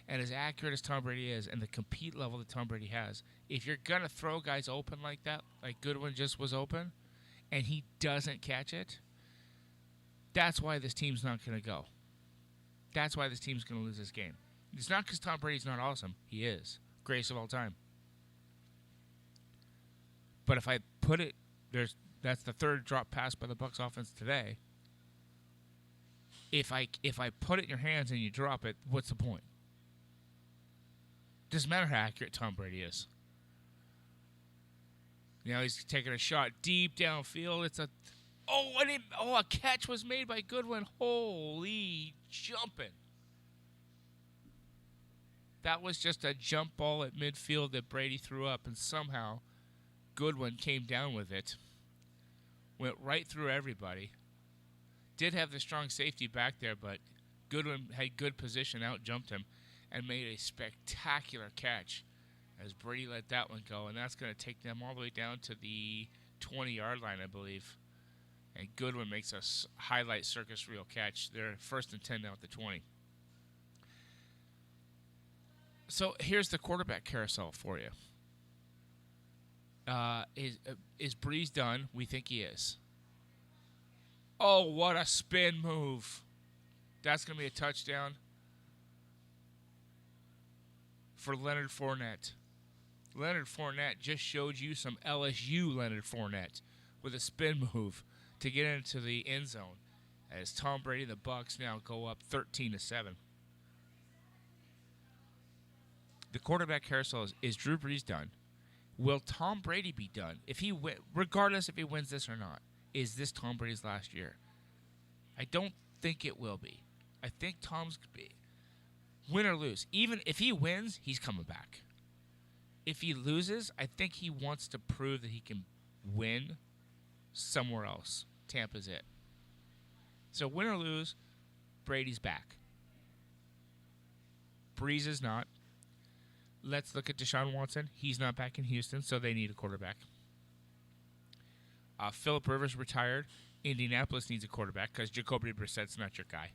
and as accurate as Tom Brady is, and the compete level that Tom Brady has, if you're going to throw guys open like that, like Goodwin just was open, and he doesn't catch it, that's why this team's not going to go. That's why this team's going to lose this game. It's not because Tom Brady's not awesome. He is. Greatest of all time. But if I put it, that's the third drop pass by the Bucs offense today. If I put it in your hands and you drop it, what's the point? Doesn't matter how accurate Tom Brady is. Now he's taking a shot deep downfield. A catch was made by Goodwin. Holy jumping. That was just a jump ball at midfield that Brady threw up, and somehow Goodwin came down with it. Went right through everybody. Did have the strong safety back there, but Goodwin had good position, out-jumped him, and made a spectacular catch as Brady let that one go. And that's going to take them all the way down to the 20-yard line, I believe. And Goodwin makes a highlight circus reel catch. They're 1st and 10 now at the 20. So here's the quarterback carousel for you. Is Breeze done? We think he is. Oh, what a spin move. That's going to be a touchdown for Leonard Fournette. Leonard Fournette just showed you some LSU Leonard Fournette with a spin move to get into the end zone as Tom Brady and the Bucs now go up 13-7. The quarterback carousel is Drew Brees done? Will Tom Brady be done? Regardless if he wins this or not, is this Tom Brady's last year? I don't think it will be. I think Tom's win or lose. Even if he wins, he's coming back. If he loses, I think he wants to prove that he can win somewhere else. Tampa's it. So win or lose, Brady's back. Breeze is not. Let's look at Deshaun Watson. He's not back in Houston, so they need a quarterback. Phillip Rivers retired. Indianapolis needs a quarterback because Jacoby Brissett's not your guy.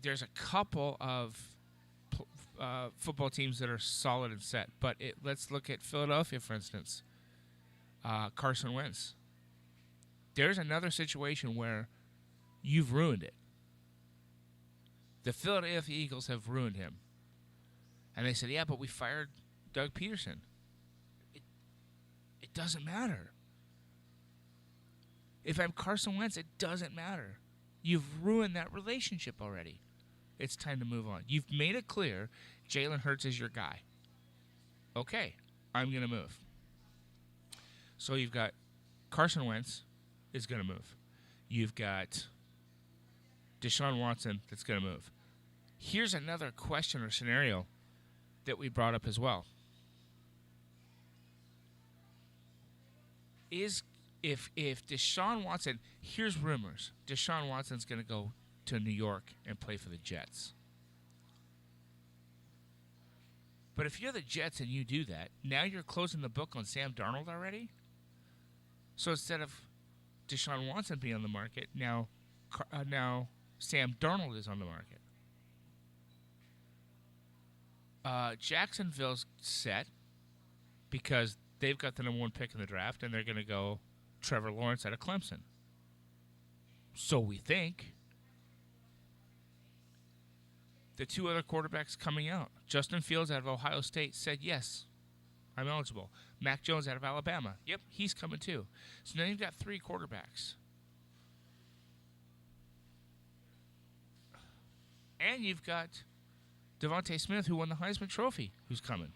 There's a couple of football teams that are solid and set, but let's look at Philadelphia, for instance. Carson Wentz. There's another situation where you've ruined it. The Philadelphia Eagles have ruined him. And they said, yeah, but we fired Doug Peterson. It doesn't matter. If I'm Carson Wentz, it doesn't matter. You've ruined that relationship already. It's time to move on. You've made it clear Jalen Hurts is your guy. Okay, I'm going to move. So you've got Carson Wentz is going to move. You've got Deshaun Watson that's going to move. Here's another question or scenario that we brought up as well. If Deshaun Watson, here's rumors, Deshaun Watson's going to go to New York and play for the Jets. But if you're the Jets and you do that, now you're closing the book on Sam Darnold already? So instead of Deshaun Watson being on the market, now Sam Darnold is on the market. Jacksonville's set because they've got the number 1 pick in the draft, and they're going to go Trevor Lawrence out of Clemson. So we think. The 2 other quarterbacks coming out. Justin Fields out of Ohio State said, yes, I'm eligible. Mac Jones out of Alabama. Yep, he's coming too. So now you've got 3 quarterbacks. And you've got Devontae Smith, who won the Heisman Trophy, who's coming.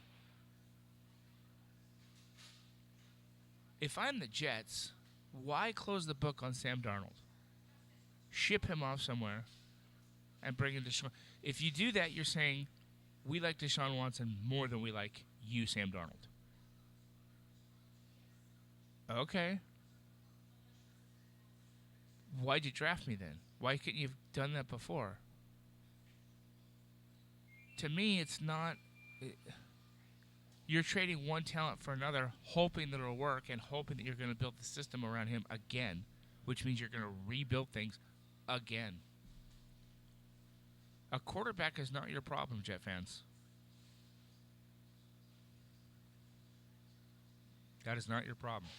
If I'm the Jets, why close the book on Sam Darnold? Ship him off somewhere and bring in Deshaun. If you do that, you're saying, we like Deshaun Watson more than we like you, Sam Darnold. Okay. Why'd you draft me then? Why couldn't you have done that before? To me, it's not... You're trading one talent for another, hoping that it'll work and hoping that you're going to build the system around him again, which means you're going to rebuild things again. A quarterback is not your problem, Jet fans. That is not your problem.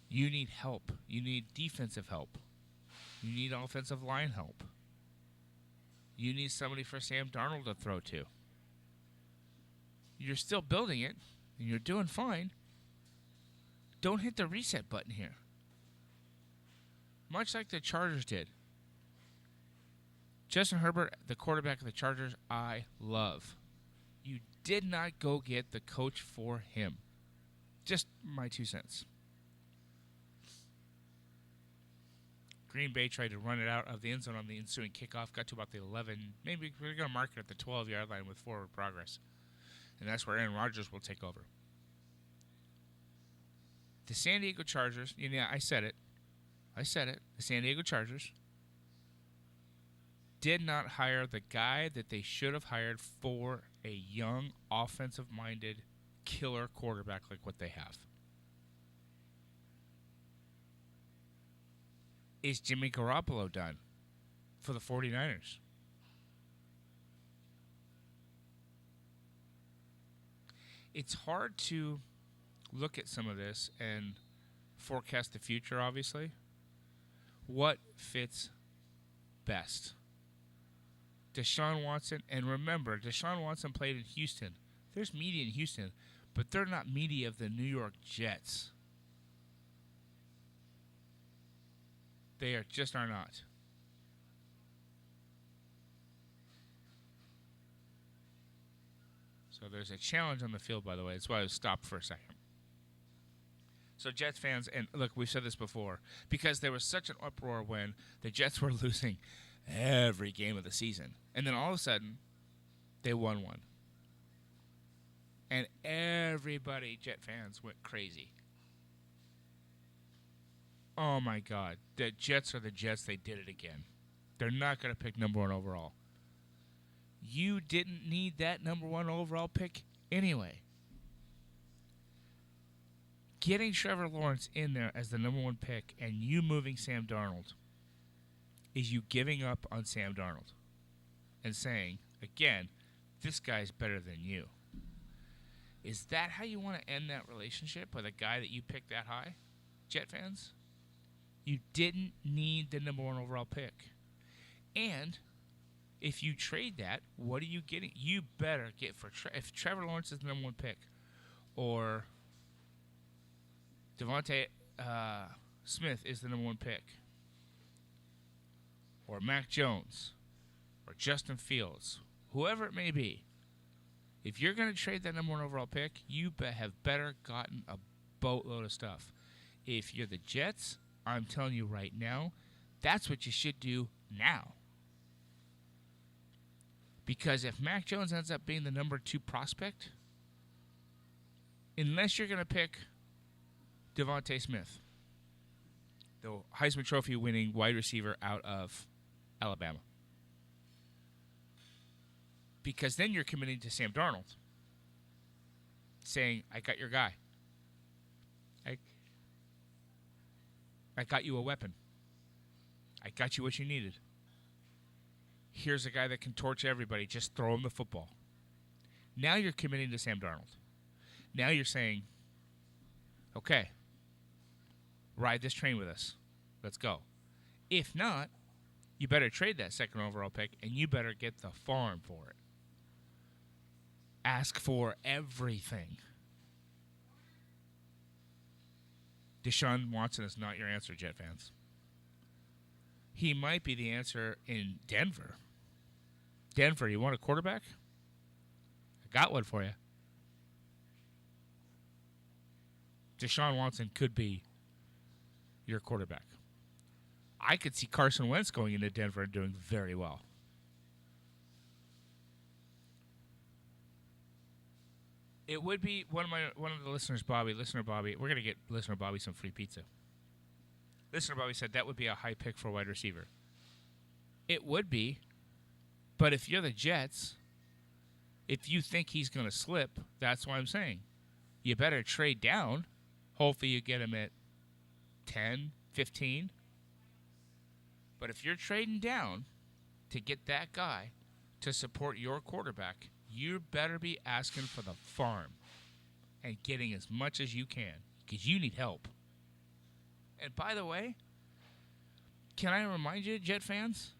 You need help. You need defensive help. You need offensive line help. You need somebody for Sam Darnold to throw to. You're still building it, and you're doing fine. Don't hit the reset button here. Much like the Chargers did. Justin Herbert, the quarterback of the Chargers, I love. You did not go get the coach for him. Just my 2 cents. Green Bay tried to run it out of the end zone on the ensuing kickoff. Got to about the 11. Maybe we're going to mark it at the 12-yard line with forward progress. And that's where Aaron Rodgers will take over. The San Diego Chargers, yeah, I said it. The San Diego Chargers did not hire the guy that they should have hired for a young, offensive-minded, killer quarterback like what they have. Is Jimmy Garoppolo done for the 49ers? It's hard to look at some of this and forecast the future, obviously. What fits best? Deshaun Watson, and remember, Deshaun Watson played in Houston. There's media in Houston, but they're not media of the New York Jets. They are not. So there's a challenge on the field, by the way. That's why I was stopped for a second. So Jets fans, and look, we've said this before, because there was such an uproar when the Jets were losing every game of the season. And then all of a sudden, they won one. And everybody, Jet fans, went crazy. Oh, my God. The Jets are the Jets. They did it again. They're not going to pick number 1 overall. You didn't need that number 1 overall pick anyway. Getting Trevor Lawrence in there as the number 1 pick and you moving Sam Darnold is you giving up on Sam Darnold and saying, again, this guy's better than you. Is that how you want to end that relationship with a guy that you picked that high, Jet fans? You didn't need the number 1 overall pick. And if you trade that, what are you getting? You better get for if Trevor Lawrence is the number 1 pick, or Devontae Smith is the number 1 pick, or Mac Jones, or Justin Fields, whoever it may be, if you're going to trade that number 1 overall pick, you have better gotten a boatload of stuff. If you're the Jets, I'm telling you right now, that's what you should do now. Because if Mac Jones ends up being the number 2 prospect, unless you're going to pick Devontae Smith, the Heisman Trophy winning wide receiver out of Alabama. Because then you're committing to Sam Darnold, saying, I got your guy. I got you a weapon. I got you what you needed. Here's a guy that can torch everybody. Just throw him the football. Now you're committing to Sam Darnold. Now you're saying, okay, ride this train with us. Let's go. If not, you better trade that 2nd overall pick, and you better get the farm for it. Ask for everything. Deshaun Watson is not your answer, Jet fans. He might be the answer in Denver. Denver, you want a quarterback? I got one for you. Deshaun Watson could be your quarterback. I could see Carson Wentz going into Denver and doing very well. It would be one of the listeners, listener Bobby. We're gonna get listener Bobby some free pizza. Listener Bobby said that would be a high pick for a wide receiver. It would be, but if you're the Jets, if you think he's gonna slip, that's why I'm saying you better trade down. Hopefully you get him at 10, 15. But if you're trading down to get that guy to support your quarterback, you better be asking for the farm and getting as much as you can because you need help. And by the way, can I remind you, Jet fans,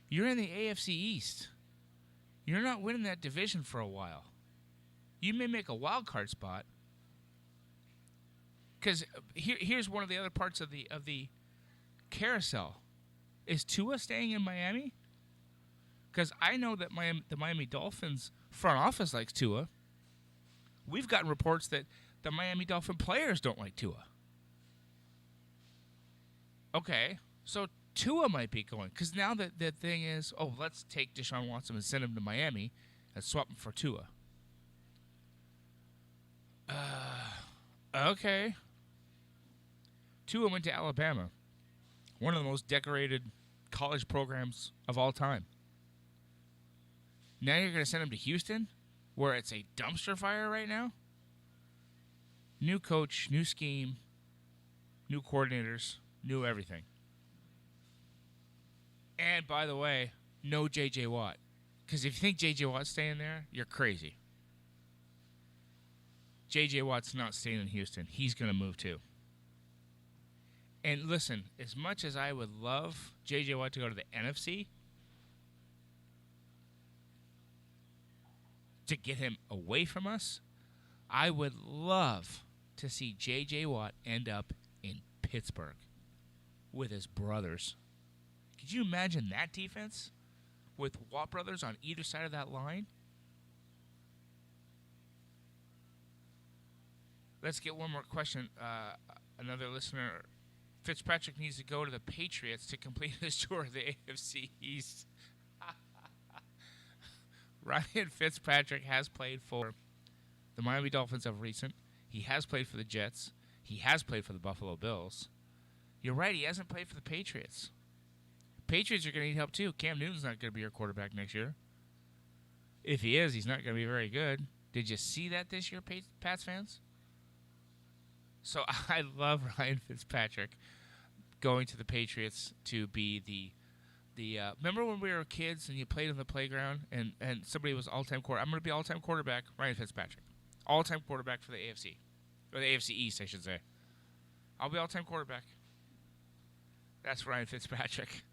you're in the AFC East. You're not winning that division for a while. You may make a wild card spot. Because here's one of the other parts of the carousel. Is Tua staying in Miami? Because I know that the Miami Dolphins front office likes Tua. We've gotten reports that the Miami Dolphin players don't like Tua. Okay, so Tua might be going. Because now the thing is, let's take Deshaun Watson and send him to Miami and swap him for Tua. Okay. Tua went to Alabama, one of the most decorated college programs of all time. Now you're going to send him to Houston, where it's a dumpster fire right now? New coach, new scheme, new coordinators, new everything. And by the way, no J.J. Watt. Because if you think J.J. Watt's staying there, you're crazy. J.J. Watt's not staying in Houston. He's going to move too. And listen, as much as I would love J.J. Watt to go to the NFC, to get him away from us, I would love to see J.J. Watt end up in Pittsburgh with his brothers. Could you imagine that defense with Watt brothers on either side of that line? Let's get one more question. Another listener. Fitzpatrick needs to go to the Patriots to complete his tour of the AFC East. Ryan Fitzpatrick has played for the Miami Dolphins of recent. He has played for the Jets. He has played for the Buffalo Bills. You're right, he hasn't played for the Patriots. Patriots are going to need help too. Cam Newton's not going to be your quarterback next year. If he is, he's not going to be very good. Did you see that this year, Pats fans? So I love Ryan Fitzpatrick going to the Patriots to be the remember when we were kids and you played on the playground and somebody was all-time quarterback? I'm going to be all-time quarterback, Ryan Fitzpatrick. All-time quarterback for the AFC. Or the AFC East, I should say. I'll be all-time quarterback. That's Ryan Fitzpatrick.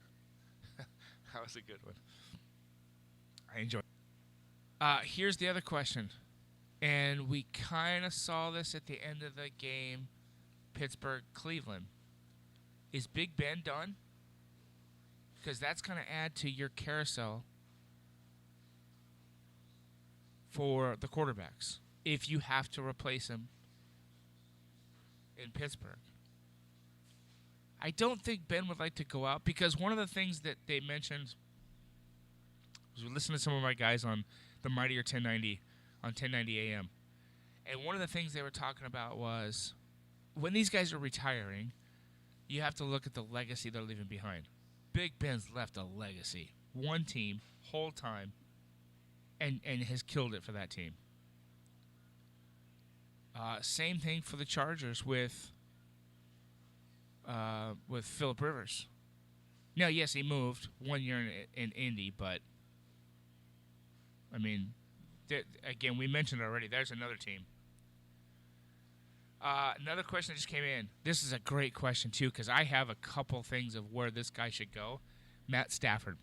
That was a good one. I enjoyed it. Here's the other question. And we kind of saw this at the end of the game, Pittsburgh-Cleveland. Is Big Ben done? Because that's going to add to your carousel for the quarterbacks if you have to replace him in Pittsburgh. I don't think Ben would like to go out because one of the things that they mentioned was we listened to some of my guys on the Mightier 1090 on 1090 AM. And one of the things they were talking about was when these guys are retiring, you have to look at the legacy they're leaving behind. Big Ben's left a legacy. One team, whole time, and has killed it for that team. Same thing for the Chargers with Phillip Rivers. Now, yes, he moved 1 year in Indy, but, I mean, again, we mentioned it already. There's another team. Another question that just came in. This is a great question, too, because I have a couple things of where this guy should go. Matt Stafford.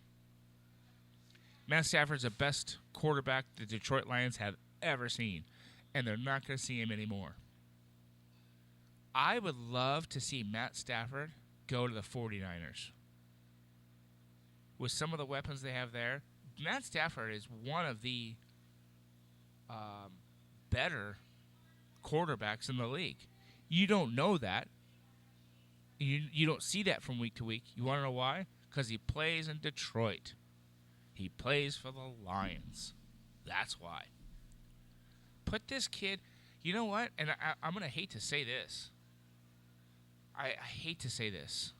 Matt Stafford's the best quarterback the Detroit Lions have ever seen, and they're not going to see him anymore. I would love to see Matt Stafford go to the 49ers. With some of the weapons they have there, Matt Stafford is one of the better quarterbacks in the league. You don't know that. You don't see that from week to week. You want to know why? Because he plays in Detroit. He plays for the Lions. That's why. Put this kid... You know what? And I'm going to hate to say this. I hate to say this.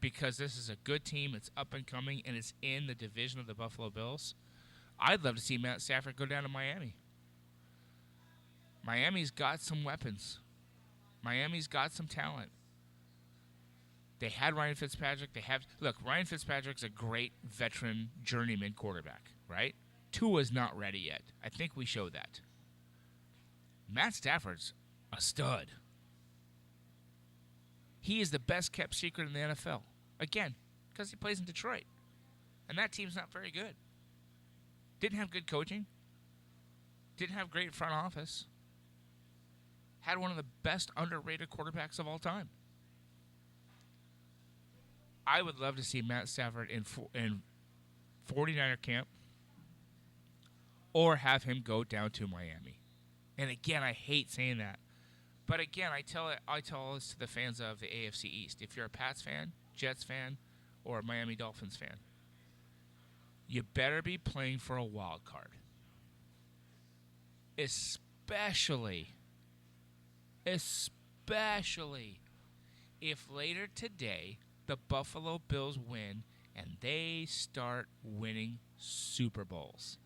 Because this is a good team. It's up and coming. And it's in the division of the Buffalo Bills. I'd love to see Matt Stafford go down to Miami. Miami's got some weapons. Miami's got some talent. They had Ryan Fitzpatrick. Ryan Fitzpatrick's a great veteran journeyman quarterback, right? Tua's not ready yet. I think we showed that. Matt Stafford's a stud. He is the best kept secret in the NFL. Again, because he plays in Detroit. And that team's not very good. Didn't have good coaching. Didn't have great front office. Had one of the best underrated quarterbacks of all time. I would love to see Matt Stafford in 49er camp or have him go down to Miami. And again, I hate saying that. But again, I tell this to the fans of the AFC East. If you're a Pats fan, Jets fan, or a Miami Dolphins fan, you better be playing for a wild card. Especially if later today the Buffalo Bills win and they start winning Super Bowls.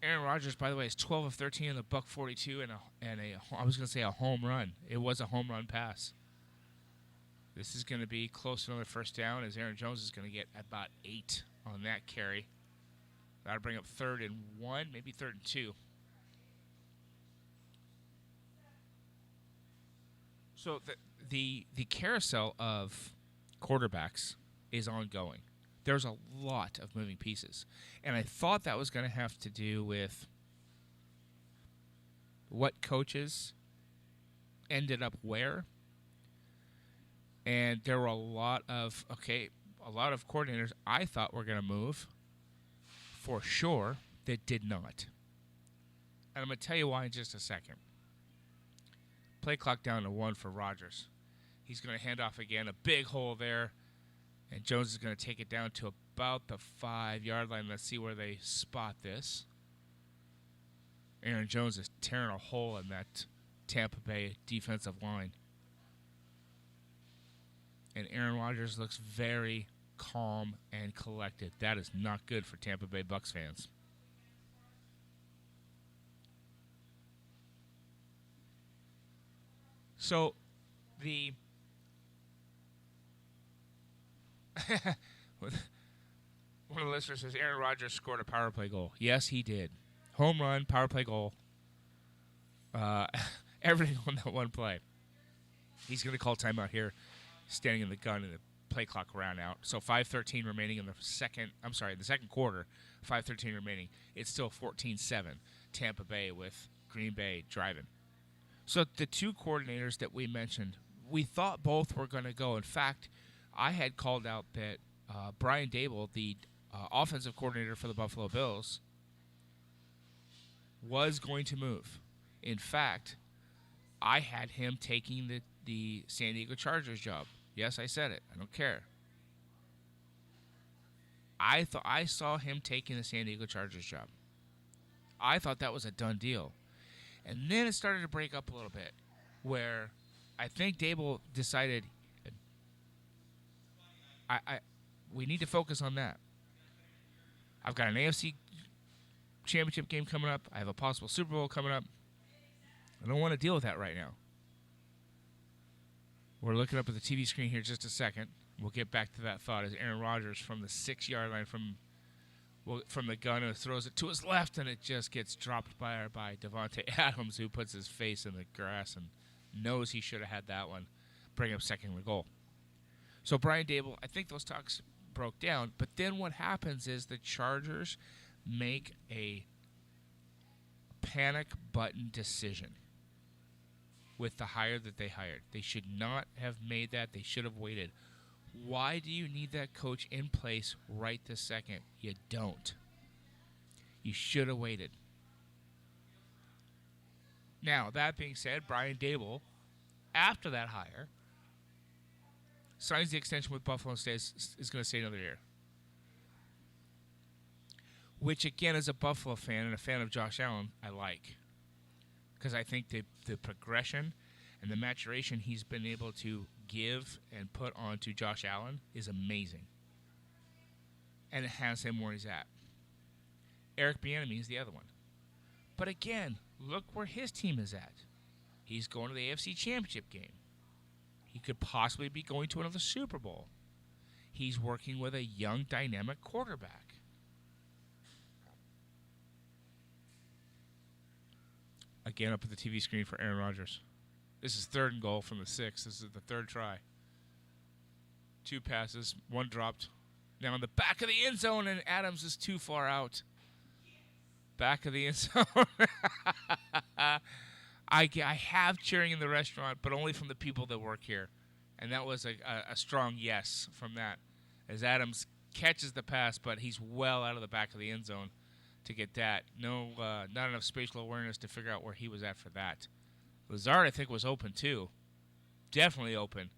Aaron Rodgers, by the way, is 12 of 13 in the buck 42 and I was going to say a home run. It was a home run pass. This is going to be close to another first down as Aaron Jones is going to get about 8 on that carry. That'll bring up 3rd and 1, maybe 3rd and 2. So the carousel of quarterbacks is ongoing. There's a lot of moving pieces. And I thought that was going to have to do with what coaches ended up where. And there were a lot of coordinators I thought were going to move for sure that did not. And I'm going to tell you why in just a second. Play clock down to 1 for Rodgers. He's going to hand off again, a big hole there. And Jones is going to take it down to about the 5-yard line. Let's see where they spot this. Aaron Jones is tearing a hole in that Tampa Bay defensive line. And Aaron Rodgers looks very calm and collected. That is not good for Tampa Bay Bucs fans. So, one of the listeners says Aaron Rodgers scored a power play goal. Yes, he did. Home run, power play goal. Everything on that one play. He's going to call timeout here, standing in the gun, and the play clock ran out. So 5:13 remaining in the second quarter. 5:13 remaining. It's still 14-7. Tampa Bay with Green Bay driving. So the two coordinators that we mentioned, we thought both were going to go. In fact, I had called out that Brian Dable, the offensive coordinator for the Buffalo Bills, was going to move. In fact, I had him taking the San Diego Chargers job. Yes, I said it. I don't care. I saw him taking the San Diego Chargers job. I thought that was a done deal. And then it started to break up a little bit, where I think Dable decided we need to focus on that. I've got an AFC championship game coming up. I have a possible Super Bowl coming up. I don't want to deal with that right now. We're looking up at the TV screen here just a second. We'll get back to that thought as Aaron Rodgers from the 6-yard line from the gun and throws it to his left, and it just gets dropped by Davante Adams, who puts his face in the grass and knows he should have had that one. Bring up second and goal. So Brian Dable, I think those talks broke down, but then what happens is the Chargers make a panic button decision with the hire that they hired. They should not have made that. They should have waited. Why do you need that coach in place right this second? You don't. You should have waited. Now, that being said, Brian Dable, after that hire, signs the extension with Buffalo and is going to stay another year. Which, again, as a Buffalo fan and a fan of Josh Allen, I like. Because I think the progression and the maturation he's been able to give and put onto Josh Allen is amazing. And it has him where he's at. Eric Bieniemy is the other one. But again, look where his team is at. He's going to the AFC Championship game. He could possibly be going to another Super Bowl. He's working with a young, dynamic quarterback. Again, up at the TV screen for Aaron Rodgers. This is 3rd and goal from the 6. This is the 3rd try. 2 passes, 1 dropped. Now in the back of the end zone, and Adams is too far out. Back of the end zone. I have cheering in the restaurant, but only from the people that work here. And that was a strong yes from that. As Adams catches the pass, but he's well out of the back of the end zone to get that. No, not enough spatial awareness to figure out where he was at for that. Lazard, I think, was open too. Definitely open.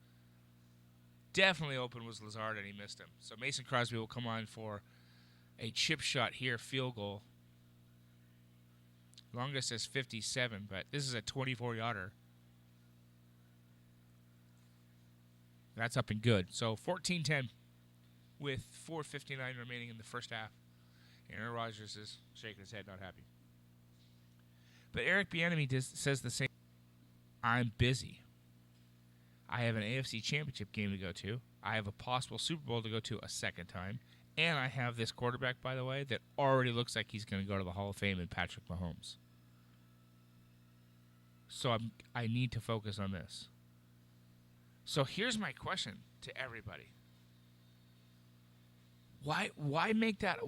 Definitely open was Lazard, and he missed him. So Mason Crosby will come on for a chip shot here, field goal. Longest is 57, but this is a 24-yarder. That's up and good. So 14-10 with 4:59 remaining in the first half. Aaron Rodgers is shaking his head, not happy. But Eric Bieniemy says the same. I'm busy. I have an AFC Championship game to go to. I have a possible Super Bowl to go to a second time. And I have this quarterback, by the way, that already looks like he's going to go to the Hall of Fame in Patrick Mahomes. So I need to focus on this. So here's my question to everybody. Why make that?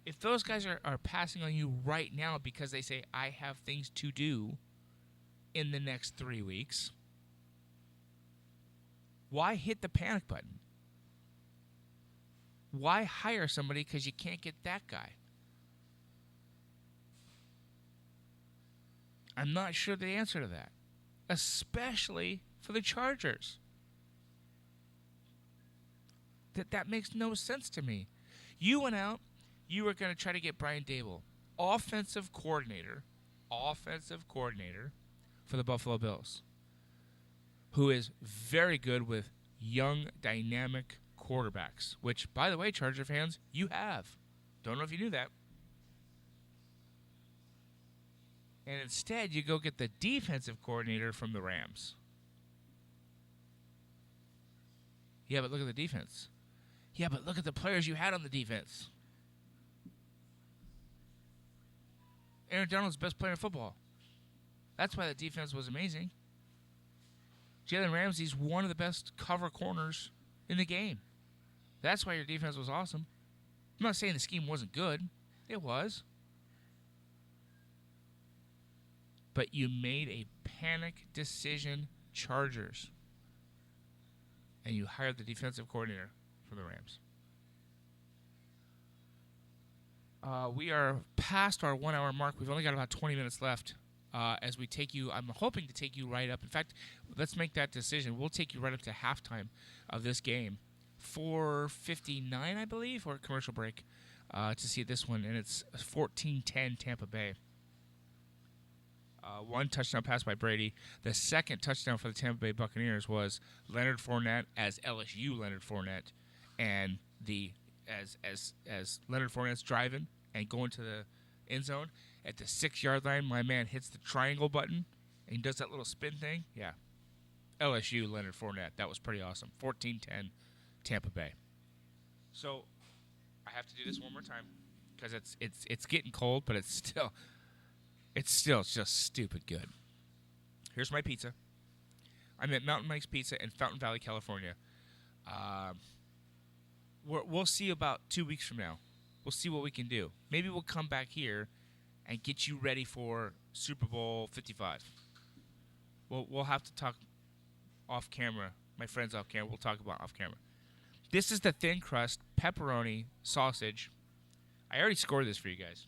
If those guys are passing on you right now because they say, I have things to do in the next 3 weeks, why hit the panic button? Why hire somebody because you can't get that guy? I'm not sure the answer to that, especially for the Chargers. That makes no sense to me. You went out, you were going to try to get Brian Daboll, offensive coordinator for the Buffalo Bills, who is very good with young, dynamic quarterbacks, which, by the way, Charger fans, you have. Don't know if you knew that. And instead, you go get the defensive coordinator from the Rams. Yeah, but look at the defense. Yeah, but look at the players you had on the defense. Aaron Donald's the best player in football. That's why the defense was amazing. Jalen Ramsey's one of the best cover corners in the game. That's why your defense was awesome. I'm not saying the scheme wasn't good. It was. But you made a panic decision, Chargers. And you hired the defensive coordinator for the Rams. We are past our 1 hour mark. We've only got about 20 minutes left as we take you. I'm hoping to take you right up. In fact, let's make that decision. We'll take you right up to halftime of this game. 4:59, I believe, or commercial break to see this one. And it's 14-10 Tampa Bay. One touchdown pass by Brady. The second touchdown for the Tampa Bay Buccaneers was Leonard Fournette as LSU Leonard Fournette, and as Leonard Fournette's driving and going to the end zone at the 6-yard line, my man hits the triangle button and he does that little spin thing. Yeah, LSU Leonard Fournette. That was pretty awesome. 14-10 Tampa Bay. So I have to do this one more time because it's getting cold, but it's still just stupid good. Here's my pizza. I'm at Mountain Mike's Pizza in Fountain Valley, California. We'll see about 2 weeks from now. We'll see what we can do. Maybe we'll come back here and get you ready for Super Bowl 55. We'll have to talk off camera. My friends off camera. We'll talk about off camera. This is the thin crust pepperoni sausage. I already scored this for you guys.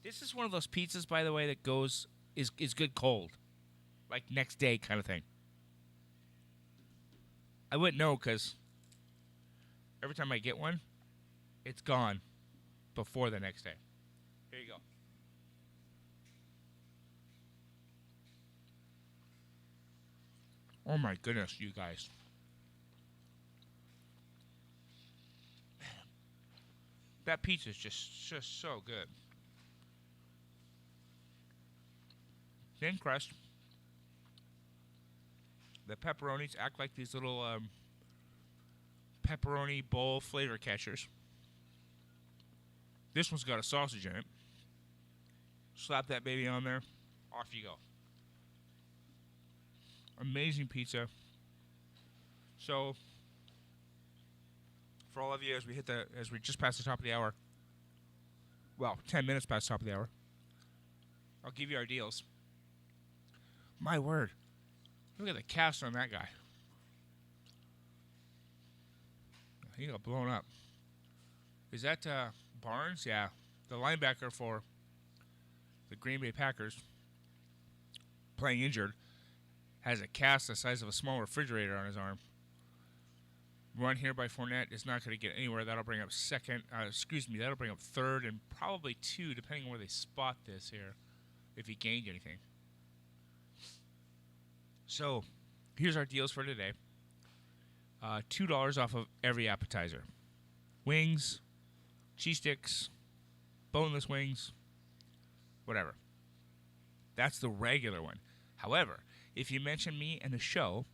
This is one of those pizzas, by the way, that is good cold, like next day kind of thing. I wouldn't know because every time I get one, it's gone before the next day. Here you go. Oh my goodness, you guys. Man, that pizza is just so good. Thin crust. The pepperonis act like these little pepperoni bowl flavor catchers. This one's got a sausage in it. Slap that baby on there. Off you go. Amazing pizza. So, for all of you, as we just passed the top of the hour, well, 10 minutes past the top of the hour, I'll give you our deals. My word. Look at the cast on that guy. He got blown up. Is that Barnes? Yeah. The linebacker for the Green Bay Packers, playing injured, has a cast the size of a small refrigerator on his arm. Run here by Fournette is not going to get anywhere. That'll bring up that'll bring up third and probably 2, depending on where they spot this here, if he gained anything. So, here's our deals for today. $2 off of every appetizer. Wings, cheese sticks, boneless wings, whatever. That's the regular one. However, if you mention me and the show,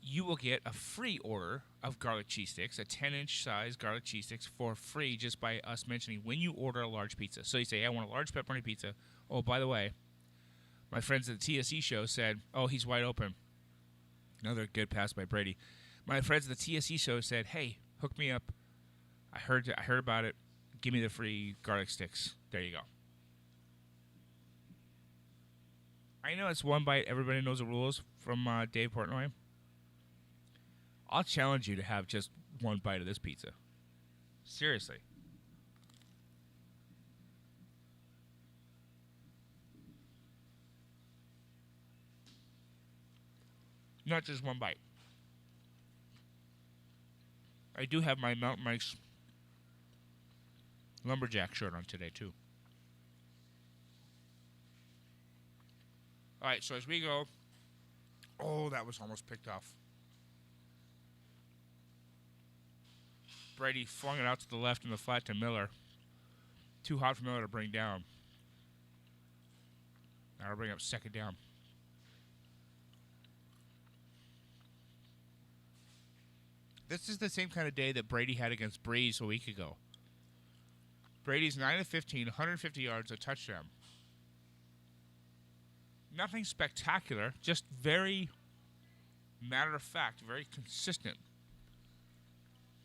you will get a free order of garlic cheese sticks, a 10-inch size garlic cheese sticks for free just by us mentioning when you order a large pizza. So you say, I want a large pepperoni pizza. Oh, by the way, my friends at the TSE show said, oh, he's wide open. Another good pass by Brady. My friends at the TSE show said, "Hey, hook me up. I heard about it. Give me the free garlic sticks." There you go. I know it's one bite. Everybody knows the rules from Dave Portnoy. I'll challenge you to have just one bite of this pizza. Seriously. Not just one bite. I do have my Mountain Mike's Lumberjack shirt on today, too. All right, so as we go... Oh, that was almost picked off. Brady flung it out to the left in the flat to Miller. Too hot for Miller to bring down. Now we'll bring up second down. This is the same kind of day that Brady had against Breeze a week ago. Brady's 9 of 15, 150 yards, a touchdown. Nothing spectacular, just very matter of fact, very consistent.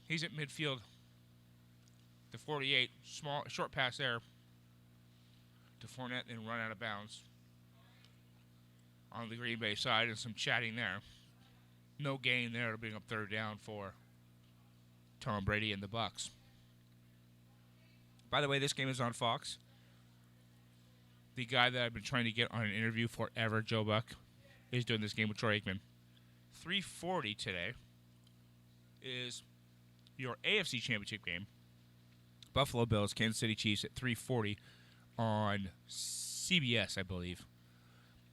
He's at midfield. The 48, short pass there to Fournette and run out of bounds on the Green Bay side, and some chatting there. No gain there to bring up third down for Tom Brady and the Bucs. By the way, this game is on Fox. The guy that I've been trying to get on an interview forever, Joe Buck, is doing this game with Troy Aikman. 3:40 today is your AFC Championship game. Buffalo Bills, Kansas City Chiefs at 3:40 on CBS, I believe.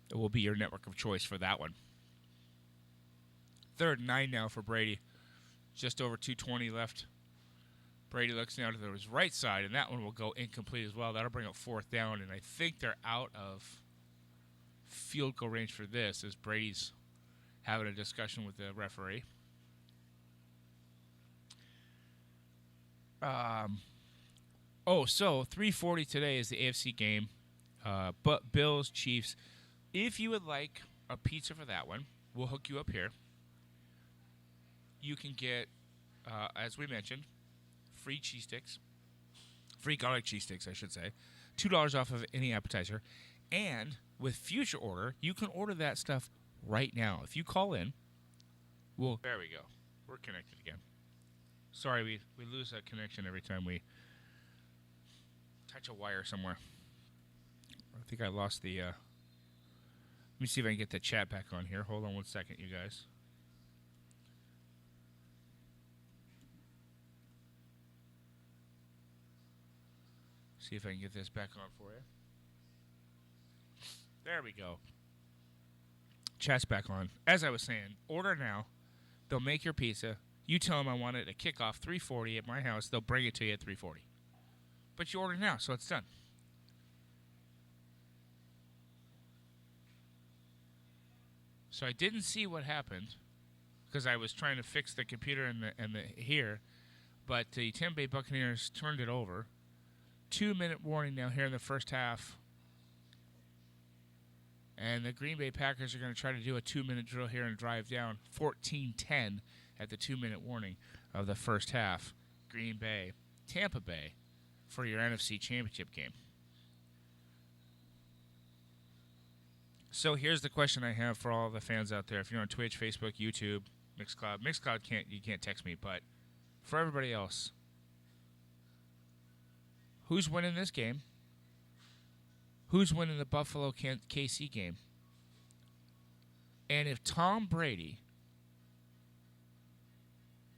It will be your network of choice for that one. 3rd and 9 now for Brady. Just over 2:20 left. Brady looks now to his right side, and that one will go incomplete as well. That'll bring up 4th down, and I think they're out of field goal range for this as Brady's having a discussion with the referee. So 3:40 today is the AFC game. But Bills, Chiefs. If you would like a pizza for that one, we'll hook you up here. You can get, as we mentioned, free cheese sticks. Free garlic cheese sticks, I should say. $2 off of any appetizer. And with future order, you can order that stuff right now. If you call in, there we go. We're connected again. Sorry, we lose that connection every time we touch a wire somewhere. I think I lost the... Let me see if I can get the chat back on here. Hold on one second, you guys. See if I can get this back on for you. There we go. Chat's back on. As I was saying, order now. They'll make your pizza. You tell them I want it at kickoff 3:40 at my house. They'll bring it to you at 3:40. But you order now, so it's done. So I didn't see what happened because I was trying to fix the computer and the here, but the Tampa Bay Buccaneers turned it over. 2-minute warning now here in the first half. And the Green Bay Packers are going to try to do a 2-minute drill here and drive down 14-10 at the 2-minute warning of the first half. Green Bay, Tampa Bay for your NFC Championship game. So here's the question I have for all the fans out there. If you're on Twitch, Facebook, YouTube, Mixcloud you can't text me, but for everybody else, who's winning this game? Who's winning the Buffalo KC game? And if Tom Brady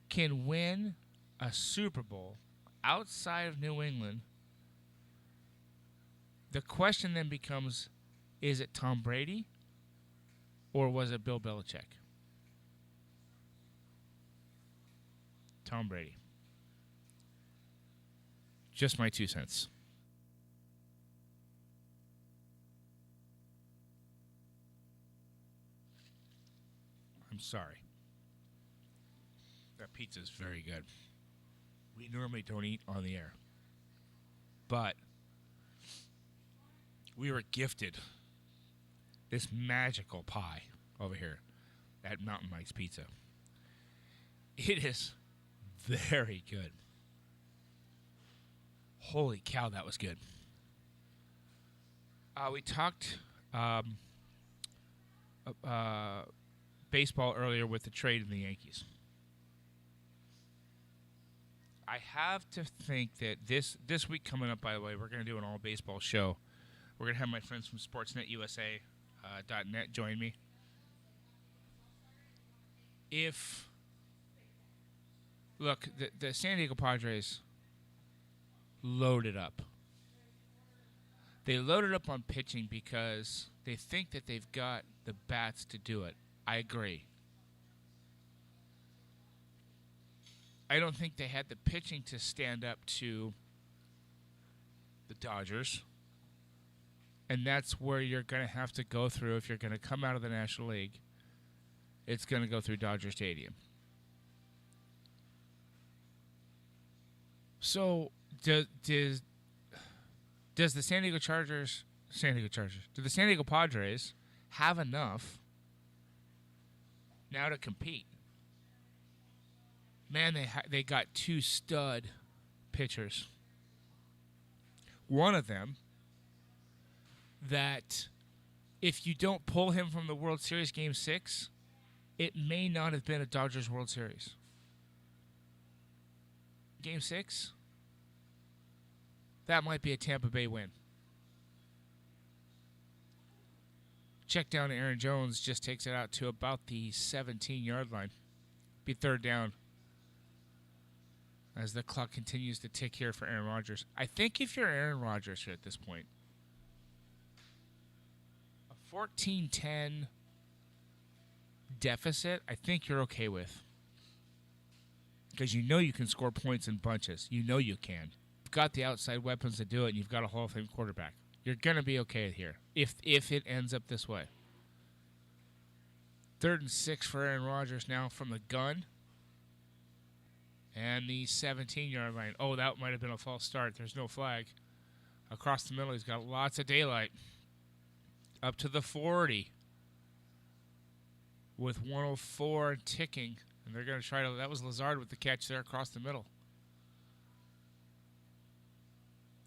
can win a Super Bowl outside of New England, the question then becomes, is it Tom Brady or was it Bill Belichick? Tom Brady. Just my 2 cents. I'm sorry. That pizza is very good. We normally don't eat on the air. But we were gifted this magical pie over here at Mountain Mike's Pizza. It is very good. Holy cow, that was good. We talked baseball earlier with the trade in the Yankees. I have to think that this week coming up, by the way, we're going to do an all baseball show. We're going to have my friends from SportsNetUSA.net join me. Look, the San Diego Padres loaded up. They loaded up on pitching because they think that they've got the bats to do it. I agree. I don't think they had the pitching to stand up to the Dodgers. And that's where you're going to have to go through if you're going to come out of the National League. It's going to go through Dodger Stadium. So, does the do the San Diego Padres have enough now to compete? Man, they got two stud pitchers. One of them that if you don't pull him from the World Series Game 6, it may not have been a Dodgers World Series. Game 6? That might be a Tampa Bay win. Check down Aaron Jones just takes it out to about the 17-yard line. Be third down as the clock continues to tick here for Aaron Rodgers. I think if you're Aaron Rodgers here at this point, a 14-10 deficit, I think you're okay with. Because you know you can score points in bunches. You know you can. You've got the outside weapons to do it, and you've got a Hall of Fame quarterback. You're going to be okay here if it ends up this way. 3rd and 6 for Aaron Rodgers now from the gun. And the 17-yard line. Oh, that might have been a false start. There's no flag. Across the middle, he's got lots of daylight. Up to the 40. With 104 ticking. And they're going to try to... That was Lazard with the catch there across the middle.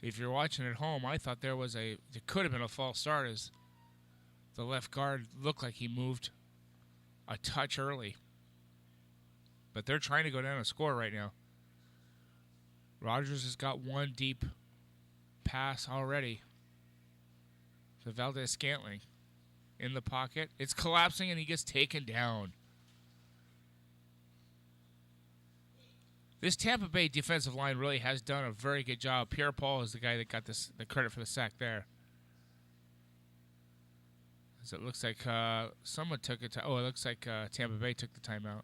If you're watching at home, I thought there could have been a false start as the left guard looked like he moved a touch early. But they're trying to go down and score right now. Rodgers has got one deep pass already to Valdez-Scantling in the pocket. It's collapsing and he gets taken down. This Tampa Bay defensive line really has done a very good job. Pierre-Paul is the guy that got the credit for the sack there. As it looks like someone took it. It looks like Tampa Bay took the timeout.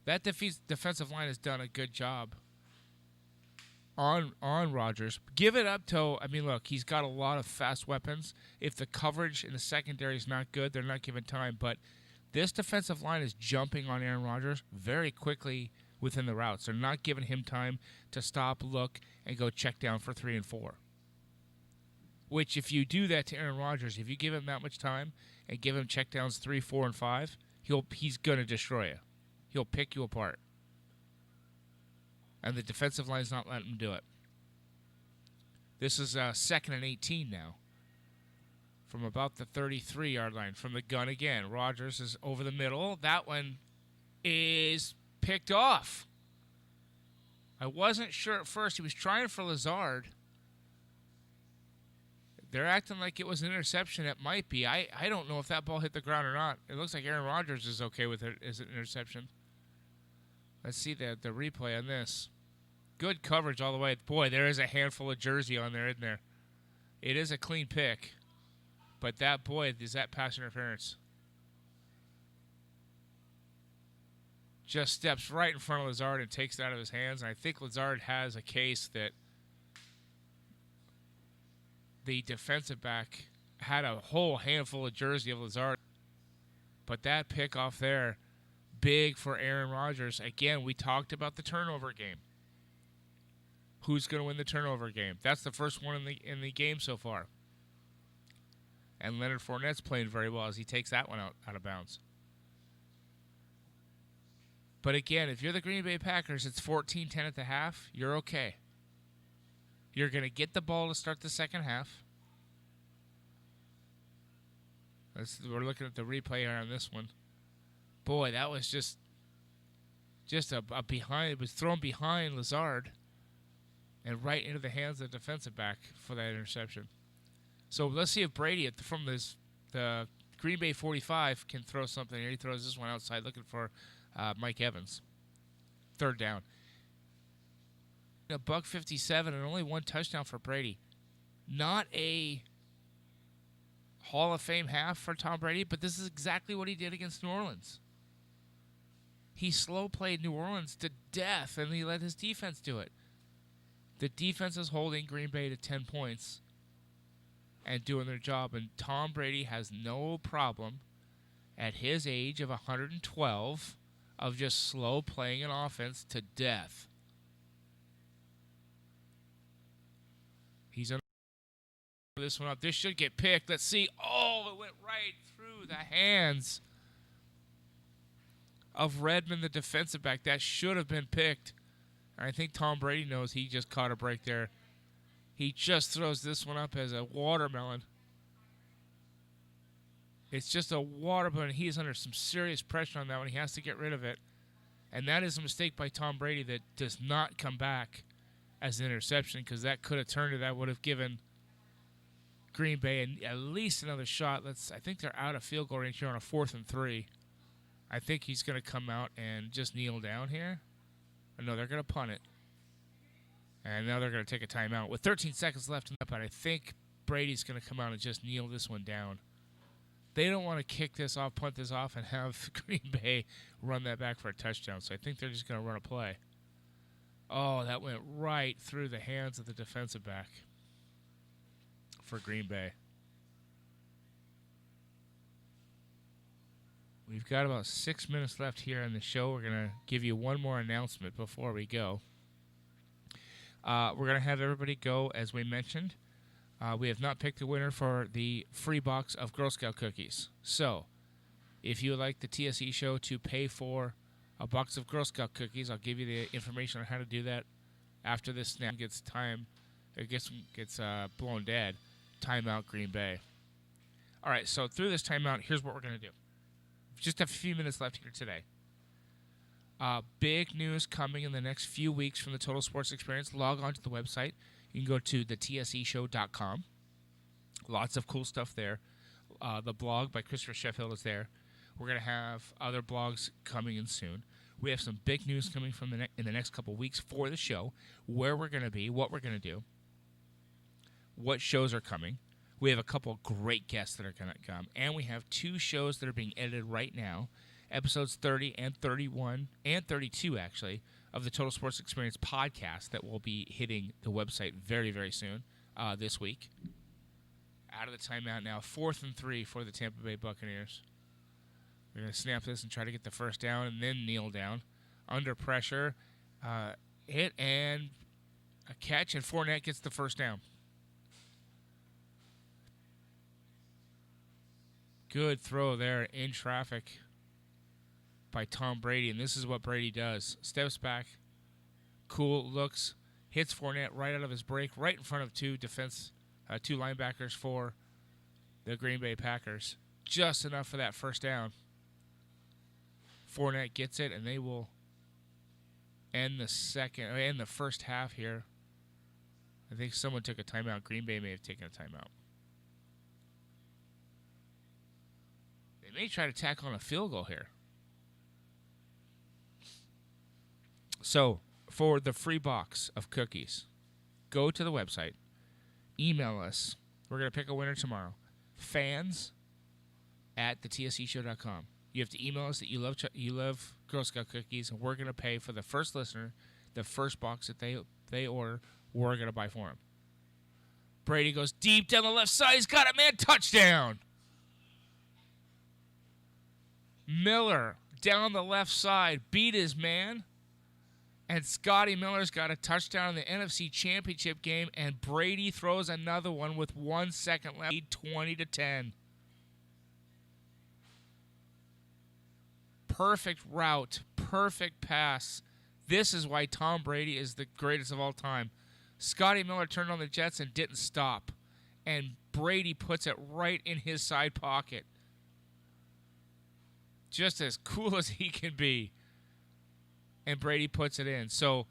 That defensive line has done a good job on Rodgers. Give it up to, look, he's got a lot of fast weapons. If the coverage in the secondary is not good, they're not given time. But this defensive line is jumping on Aaron Rodgers very quickly within the routes. They're not giving him time to stop, look, and go check down for 3 and 4. Which, if you do that to Aaron Rodgers, if you give him that much time and give him check downs 3, 4, and 5, he's going to destroy you. He'll pick you apart. And the defensive line's not letting him do it. This is 2nd and 18 now. From about the 33-yard line. From the gun again. Rodgers is over the middle. That one is picked off. I wasn't sure at first. He was trying for Lazard. They're acting like it was an interception. It might be. I don't know if that ball hit the ground or not. It looks like Aaron Rodgers is okay with it as an interception. Let's see the replay on this. Good coverage all the way. Boy, there is a handful of jersey on there, isn't there? It is a clean pick. But is that pass interference? Just steps right in front of Lazard and takes it out of his hands. And I think Lazard has a case that the defensive back had a whole handful of jersey of Lazard. But that pick off there, big for Aaron Rodgers. Again, we talked about the turnover game. Who's going to win the turnover game? That's the first one in the game so far. And Leonard Fournette's playing very well as he takes that one out of bounds. But again, if you're the Green Bay Packers, it's 14-10 at the half. You're okay. You're going to get the ball to start the second half. We're looking at the replay here on this one. Boy, that was just a behind. It was thrown behind Lazard and right into the hands of the defensive back for that interception. So let's see if Brady from the Green Bay 45 can throw something here. He throws this one outside looking for Mike Evans. Third down. $157 and only one touchdown for Brady. Not a Hall of Fame half for Tom Brady, but this is exactly what he did against New Orleans. He slow played New Orleans to death, and he let his defense do it. The defense is holding Green Bay to 10 points and doing their job, and Tom Brady has no problem at his age of 112 of just slow playing an offense to death. He's on this one up. This should get picked. Let's see. Oh, it went right through the hands of Redmond, the defensive back. That should have been picked. I think Tom Brady knows he just caught a break there. He just throws this one up as a watermelon. It's just a watermelon. He is under some serious pressure on that one. He has to get rid of it. And that is a mistake by Tom Brady that does not come back as an interception, because that could have turned it. That would have given Green Bay at least another shot. I think they're out of field goal range here on a 4th and 3. I think he's going to come out and just kneel down here. No, they're going to punt it. And now they're going to take a timeout. With 13 seconds left in that, but I think Brady's going to come out and just kneel this one down. They don't want to kick this off, punt this off, and have Green Bay run that back for a touchdown. So I think they're just going to run a play. Oh, that went right through the hands of the defensive back for Green Bay. We've got about 6 minutes left here in the show. We're going to give you one more announcement before we go. We're going to have everybody go, as we mentioned. We have not picked the winner for the free box of Girl Scout cookies. So, if you would like the TSE show to pay for a box of Girl Scout cookies, I'll give you the information on how to do that after this snap gets blown dead. Timeout, Green Bay. All right, so through this timeout, here's what we're going to do. Just a few minutes left here today. Big news coming in the next few weeks from the Total Sports Experience. Log on to the website. You can go to thetSEshow.com. Lots of cool stuff there. The blog by Christopher Sheffield is there. We're going to have other blogs coming in soon. We have some big news coming from in the next couple weeks for the show, where we're going to be, what we're going to do, what shows are coming. We have a couple great guests that are going to come, and we have 2 shows that are being edited right now, episodes 30 and 31, and 32, actually, of the Total Sports Experience podcast that will be hitting the website very, very soon this week. Out of the timeout now, 4th and 3 for the Tampa Bay Buccaneers. We're going to snap this and try to get the first down and then kneel down. Under pressure, hit and a catch, and Fournette gets the first down. Good throw there in traffic by Tom Brady, and this is what Brady does. Steps back, cool, looks, hits Fournette right out of his break, right in front of 2 linebackers for the Green Bay Packers. Just enough for that first down. Fournette gets it, and they will end the first half here. I think someone took a timeout. Green Bay may have taken a timeout. They may try to tack on a field goal here. So, for the free box of cookies, go to the website, email us. We're going to pick a winner tomorrow. fans@thetSEshow.com. You have to email us that you love Girl Scout cookies, and we're going to pay for the first listener, the first box that they order, we're going to buy for them. Brady goes deep down the left side. He's got it, man. Touchdown. Miller down the left side beat his man. And Scotty Miller's got a touchdown in the NFC Championship game, and Brady throws another one with 1 second left, 20-10. Perfect route, perfect pass. This is why Tom Brady is the greatest of all time. Scotty Miller turned on the Jets and didn't stop. And Brady puts it right in his side pocket. Just as cool as he can be. And Brady puts it in. So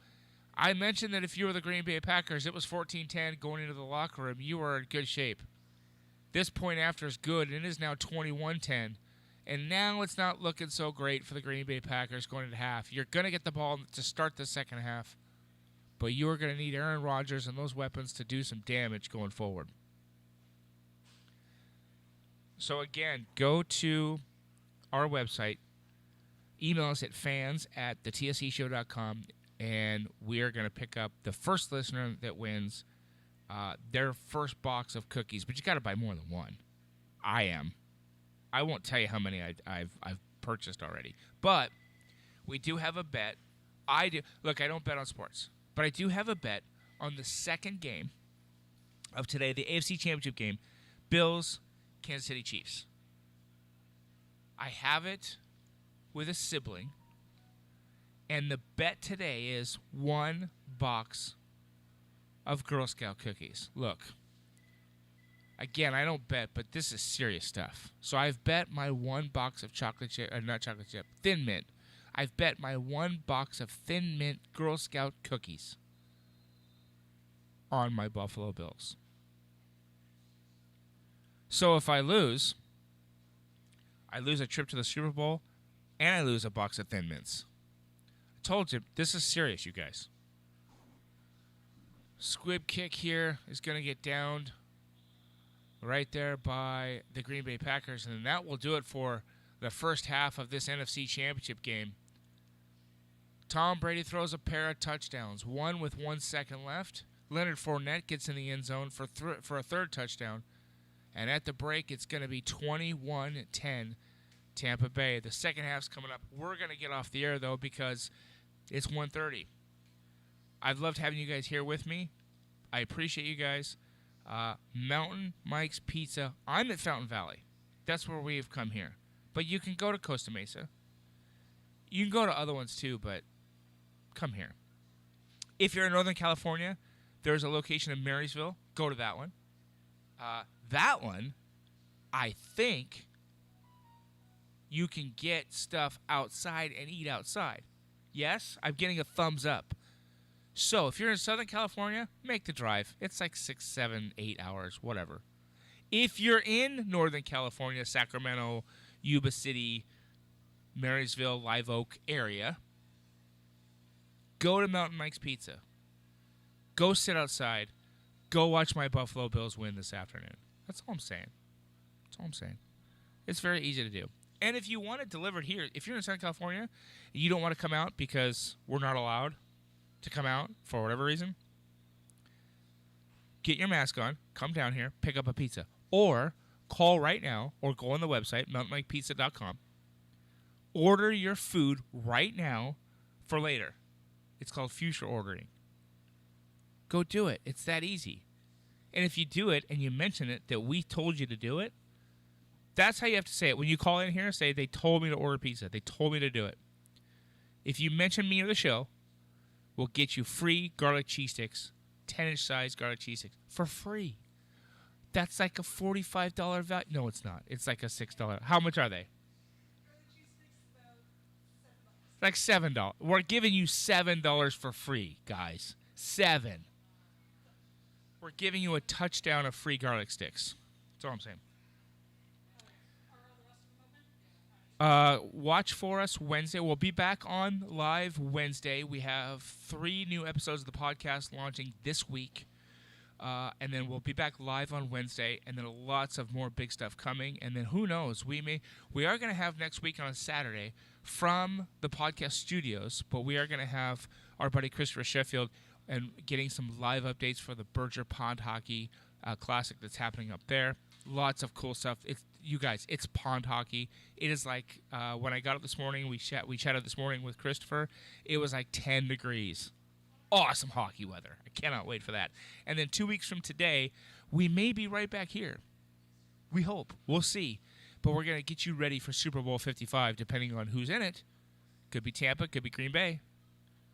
I mentioned that if you were the Green Bay Packers, it was 14-10 going into the locker room. You were in good shape. This point after is good, and it is now 21-10. And now it's not looking so great for the Green Bay Packers going into half. You're going to get the ball to start the second half. But you are going to need Aaron Rodgers and those weapons to do some damage going forward. So again, go to our website. Email us at fans@thetseShow.com, and we are going to pick up the first listener that wins their first box of cookies. But you got to buy more than one. I am. I won't tell you how many I've purchased already. But we do have a bet. I do. Look, I don't bet on sports, but I do have a bet on the second game of today, the AFC Championship game, Bills, Kansas City Chiefs. I have it with a sibling, and the bet today is 1 box of Girl Scout cookies. Look, again, I don't bet, but this is serious stuff. So I've bet my 1 box of Thin Mint. I've bet my 1 box of Thin Mint Girl Scout cookies on my Buffalo Bills. So if I lose a trip to the Super Bowl, and I lose a box of Thin Mints. I told you, this is serious, you guys. Squib kick here is going to get downed right there by the Green Bay Packers, and that will do it for the first half of this NFC Championship game. Tom Brady throws a pair of touchdowns, one with 1 second left. Leonard Fournette gets in the end zone for a third touchdown. And at the break, it's going to be 21-10 Tampa Bay. The second half's coming up. We're going to get off the air, though, because it's 1:30. I've loved having you guys here with me. I appreciate you guys. Mountain Mike's Pizza. I'm at Fountain Valley. That's where we've come here. But you can go to Costa Mesa. You can go to other ones, too, but come here. If you're in Northern California, there's a location in Marysville. Go to that one. That one, I think you can get stuff outside and eat outside. Yes, I'm getting a thumbs up. So if you're in Southern California, make the drive. It's like 6, 7, 8 hours, whatever. If you're in Northern California, Sacramento, Yuba City, Marysville, Live Oak area, go to Mountain Mike's Pizza. Go sit outside. Go watch my Buffalo Bills win this afternoon. That's all I'm saying. That's all I'm saying. It's very easy to do. And if you want it delivered here, if you're in Southern California, and you don't want to come out because we're not allowed to come out for whatever reason, get your mask on, come down here, pick up a pizza. Or call right now or go on the website, mountainmikepizza.com. Order your food right now for later. It's called future ordering. Go do it. It's that easy. And if you do it and you mention it that we told you to do it, that's how you have to say it. When you call in here, say, they told me to order pizza. They told me to do it. If you mention me or the show, we'll get you free garlic cheese sticks, 10-inch size garlic cheese sticks, for free. That's like a $45 value. No, it's not. It's like a $6. How much are they? Like $7. We're giving you $7 for free, guys. $7. We're giving you a touchdown of free garlic sticks. That's all I'm saying. Watch for us Wednesday. We'll be back on live Wednesday. We have 3 new episodes of the podcast launching this week. And then we'll be back live on Wednesday, and then lots of more big stuff coming. And then who knows, we are going to have next week on a Saturday from the podcast studios, but we are going to have our buddy Christopher Sheffield and getting some live updates for the Berger Pond Hockey Classic that's happening up there. Lots of cool stuff. You guys, it's pond hockey. It is like when I got up this morning, we chatted this morning with Christopher. It was like 10 degrees. Awesome hockey weather. I cannot wait for that. And then 2 weeks from today, we may be right back here. We hope. We'll see. But we're going to get you ready for Super Bowl 55, depending on who's in it. Could be Tampa, could be Green Bay.